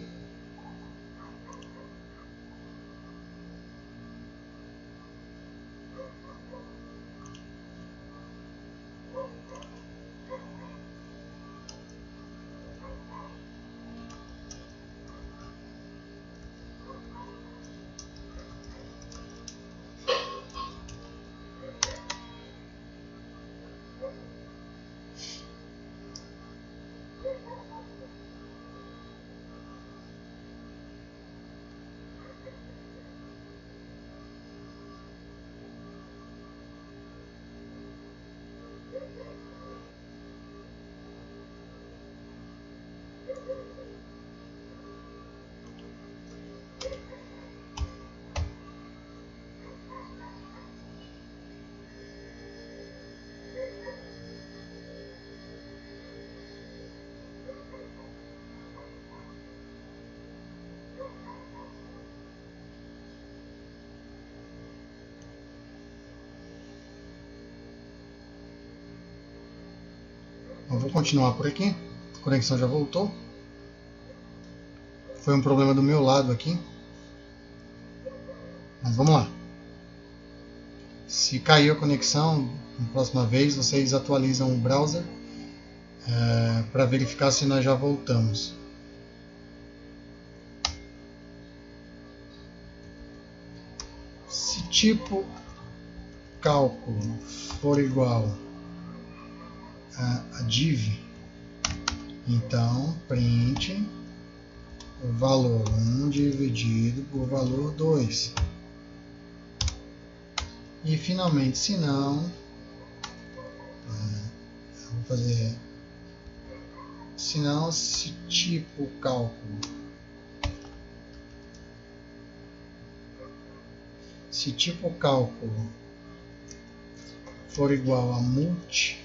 continuar por aqui. A conexão já voltou. Foi um problema do meu lado aqui. Mas vamos lá. Se caiu a conexão, na próxima vez vocês atualizam o browser para verificar se nós já voltamos. Se tipo cálculo for igual a div, então print o valor 1 dividido por valor 2. E finalmente, se não, vou fazer, se não, se tipo cálculo, se tipo cálculo for igual a multi,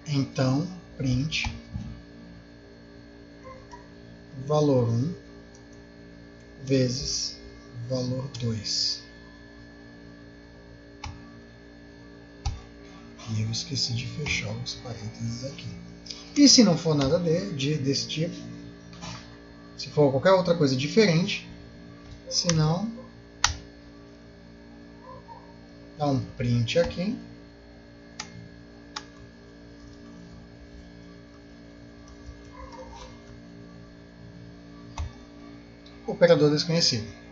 então print valor 1 vezes valor 2. E eu esqueci de fechar os parênteses aqui. E se não for nada desse tipo, se for qualquer outra coisa diferente, se não, dá um print aqui. Operador desconhecido.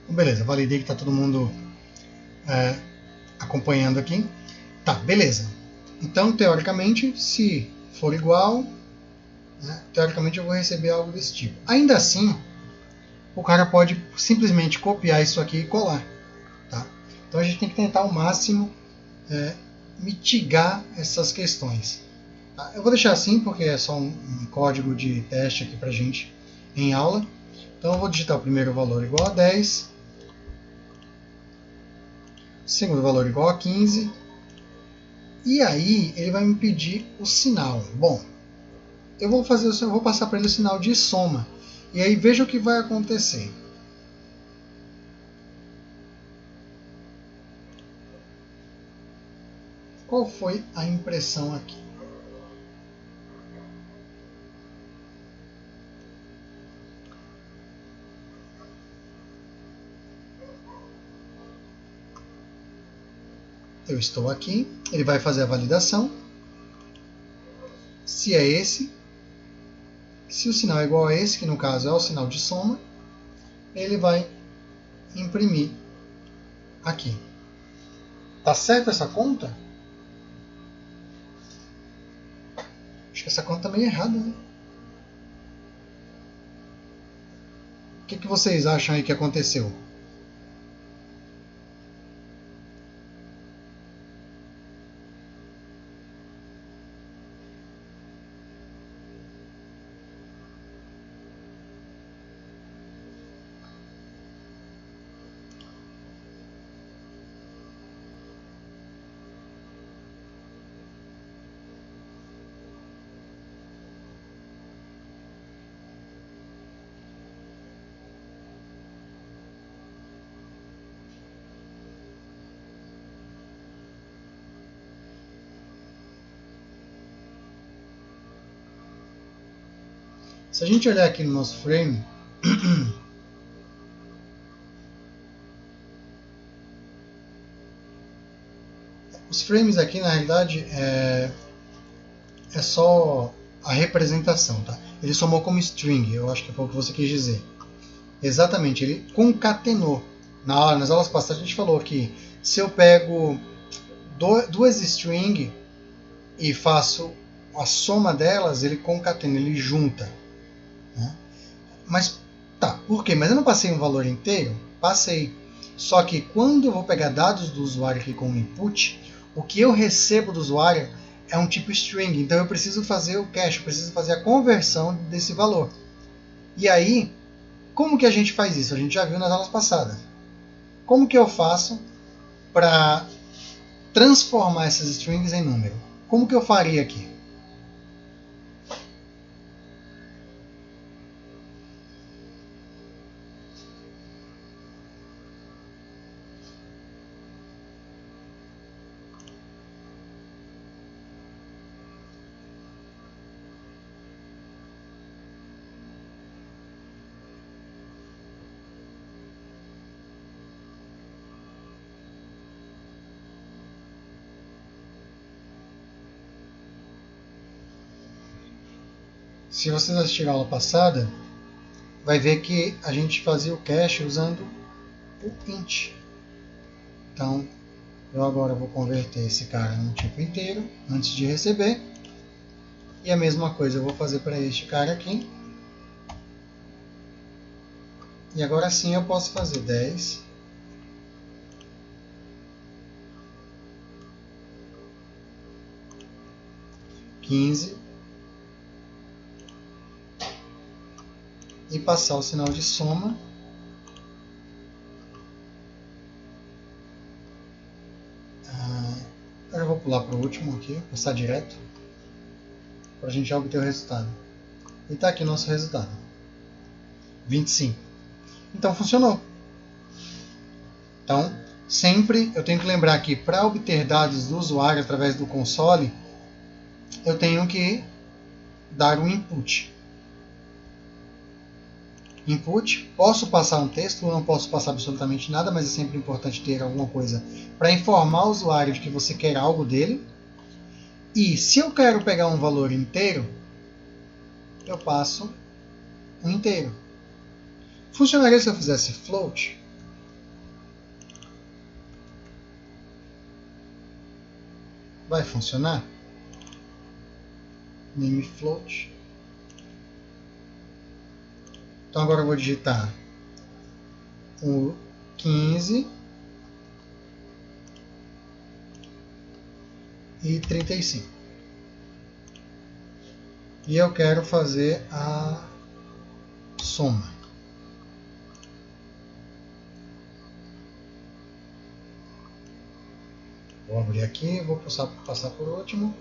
Beleza, validei que está todo mundo acompanhando aqui. Tá, beleza. Então, teoricamente, se for igual, né, teoricamente eu vou receber algo desse tipo. Ainda assim, o cara pode simplesmente copiar isso aqui e colar. Tá? Então a gente tem que tentar ao máximo mitigar essas questões. Tá? Eu vou deixar assim porque é só um código de teste aqui para a gente em aula. Então eu vou digitar o primeiro valor igual a 10, o segundo valor igual a 15, e aí ele vai me pedir o sinal. Bom, eu vou passar para ele o sinal de soma, e aí veja o que vai acontecer. Qual foi a impressão aqui? Eu estou aqui, ele vai fazer a validação. Se é esse, se o sinal é igual a esse, que no caso é o sinal de soma, ele vai imprimir aqui. Tá certo essa conta? Acho que essa conta tá meio errada, né? O que vocês acham aí que aconteceu? Se a gente olhar aqui no nosso frame, os frames aqui na realidade é só a representação, tá? Ele somou como string, eu acho que foi o que você quis dizer. Exatamente, ele concatenou. Nas aulas passadas a gente falou que se eu pego duas strings e faço a soma delas, ele concatena, ele junta. Né? Mas tá, por quê? Mas eu não passei um valor inteiro? Passei. Só que quando eu vou pegar dados do usuário aqui como input, o que eu recebo do usuário é um tipo string. Então eu preciso fazer o cache, eu preciso fazer a conversão desse valor. E aí, como que a gente faz isso? A gente já viu nas aulas passadas. Como que eu faço para transformar essas strings em número? Como que eu faria aqui? Se vocês assistiram a aula passada, vai ver que a gente fazia o cache usando o int. Então, eu agora vou converter esse cara num tipo inteiro antes de receber. E a mesma coisa eu vou fazer para este cara aqui. E agora sim eu posso fazer 10. E passar o sinal de soma. Eu vou pular para o último aqui, passar direto, para a gente já obter o resultado. E está aqui o nosso resultado. 25. Então funcionou. Então, sempre eu tenho que lembrar que para obter dados do usuário através do console, eu tenho que dar um input. Input, posso passar um texto, não posso passar absolutamente nada, mas é sempre importante ter alguma coisa para informar o usuário de que você quer algo dele. E se eu quero pegar um valor inteiro, eu passo um inteiro. Funcionaria se eu fizesse float? Vai funcionar? Name float. Então agora eu vou digitar o 15 e 35. E eu quero fazer a soma. Vou abrir aqui, vou passar por último.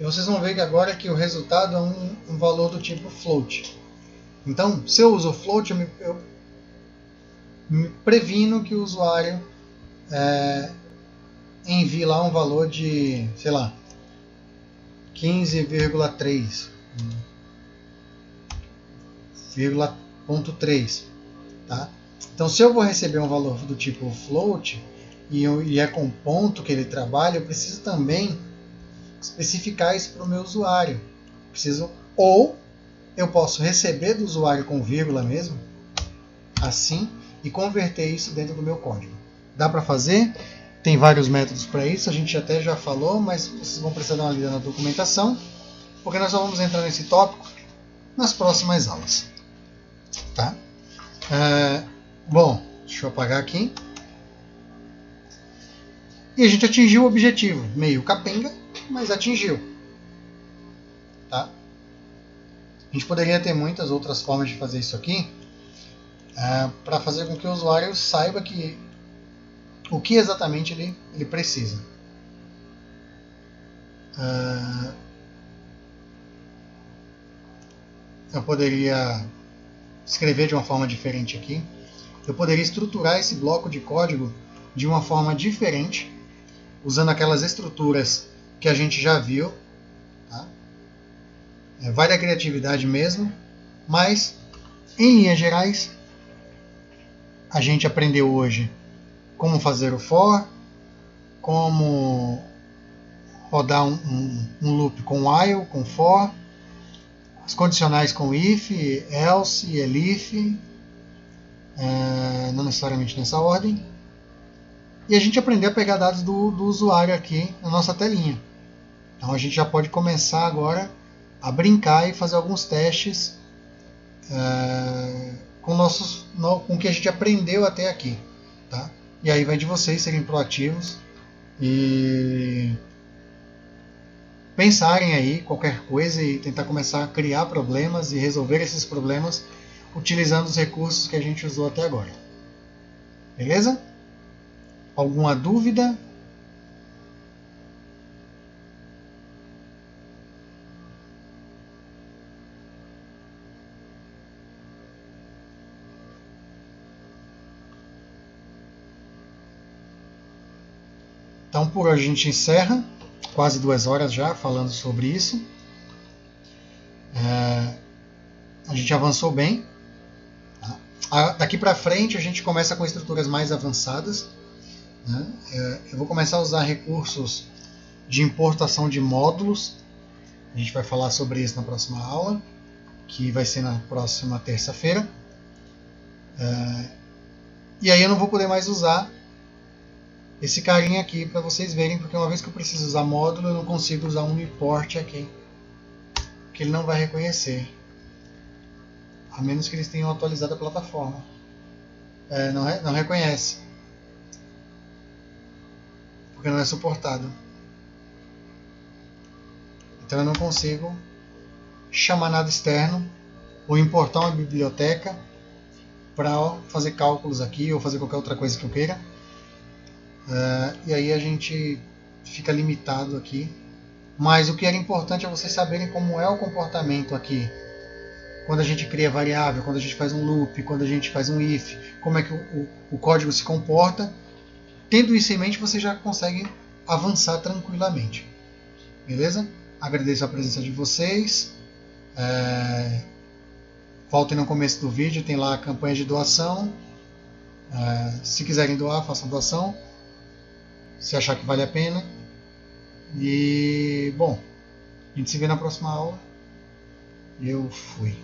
E vocês vão ver que agora que o resultado é um valor do tipo float. Então, se eu uso float, eu me previno que o usuário envie lá um valor de, sei lá, 15,3. Tá? Então, se eu vou receber um valor do tipo float e é com ponto que ele trabalha, eu preciso também especificar isso para o meu usuário. Ou eu posso receber do usuário com vírgula mesmo, assim, e converter isso dentro do meu código. Dá para fazer, tem vários métodos para isso, a gente até já falou, mas vocês vão precisar dar uma lida na documentação, porque nós só vamos entrar nesse tópico nas próximas aulas. Tá? Bom, deixa eu apagar aqui. E a gente atingiu o objetivo, meio capenga, mas atingiu. Tá? A gente poderia ter muitas outras formas de fazer isso aqui, para fazer com que o usuário saiba o que exatamente ele precisa. Eu poderia escrever de uma forma diferente aqui. Eu poderia estruturar esse bloco de código de uma forma diferente, usando aquelas estruturas que a gente já viu. Tá? Vai da criatividade mesmo, mas em linhas gerais a gente aprendeu hoje como fazer o for, como rodar um loop com while, com for, as condicionais com if, else e elif, não necessariamente nessa ordem. E a gente aprendeu a pegar dados do usuário aqui na nossa telinha. Então a gente já pode começar agora a brincar e fazer alguns testes com o que a gente aprendeu até aqui. Tá? E aí vai de vocês serem proativos e pensarem aí qualquer coisa e tentar começar a criar problemas e resolver esses problemas utilizando os recursos que a gente usou até agora. Beleza? Alguma dúvida? Então por hoje a gente encerra, quase 2 horas já falando sobre isso. A gente avançou bem. Daqui para frente a gente começa com estruturas mais avançadas. Eu vou começar a usar recursos de importação de módulos. A gente vai falar sobre isso na próxima aula, que vai ser na próxima terça-feira. E aí eu não vou poder mais usar esse carinha aqui para vocês verem, porque uma vez que eu preciso usar módulo, eu não consigo usar um import aqui, que ele não vai reconhecer, a menos que eles tenham atualizado a plataforma. Não reconhece, porque não é suportado. Então eu não consigo chamar nada externo ou importar uma biblioteca para fazer cálculos aqui ou fazer qualquer outra coisa que eu queira. E aí a gente fica limitado aqui. Mas o que era importante é vocês saberem como é o comportamento aqui. Quando a gente cria variável, quando a gente faz um loop, quando a gente faz um if, como é que o código se comporta. Tendo isso em mente, você já consegue avançar tranquilamente. Beleza? Agradeço a presença de vocês. Voltem no começo do vídeo, tem lá a campanha de doação. Se quiserem doar, façam doação. Se achar que vale a pena. E, bom, a gente se vê na próxima aula. Eu fui.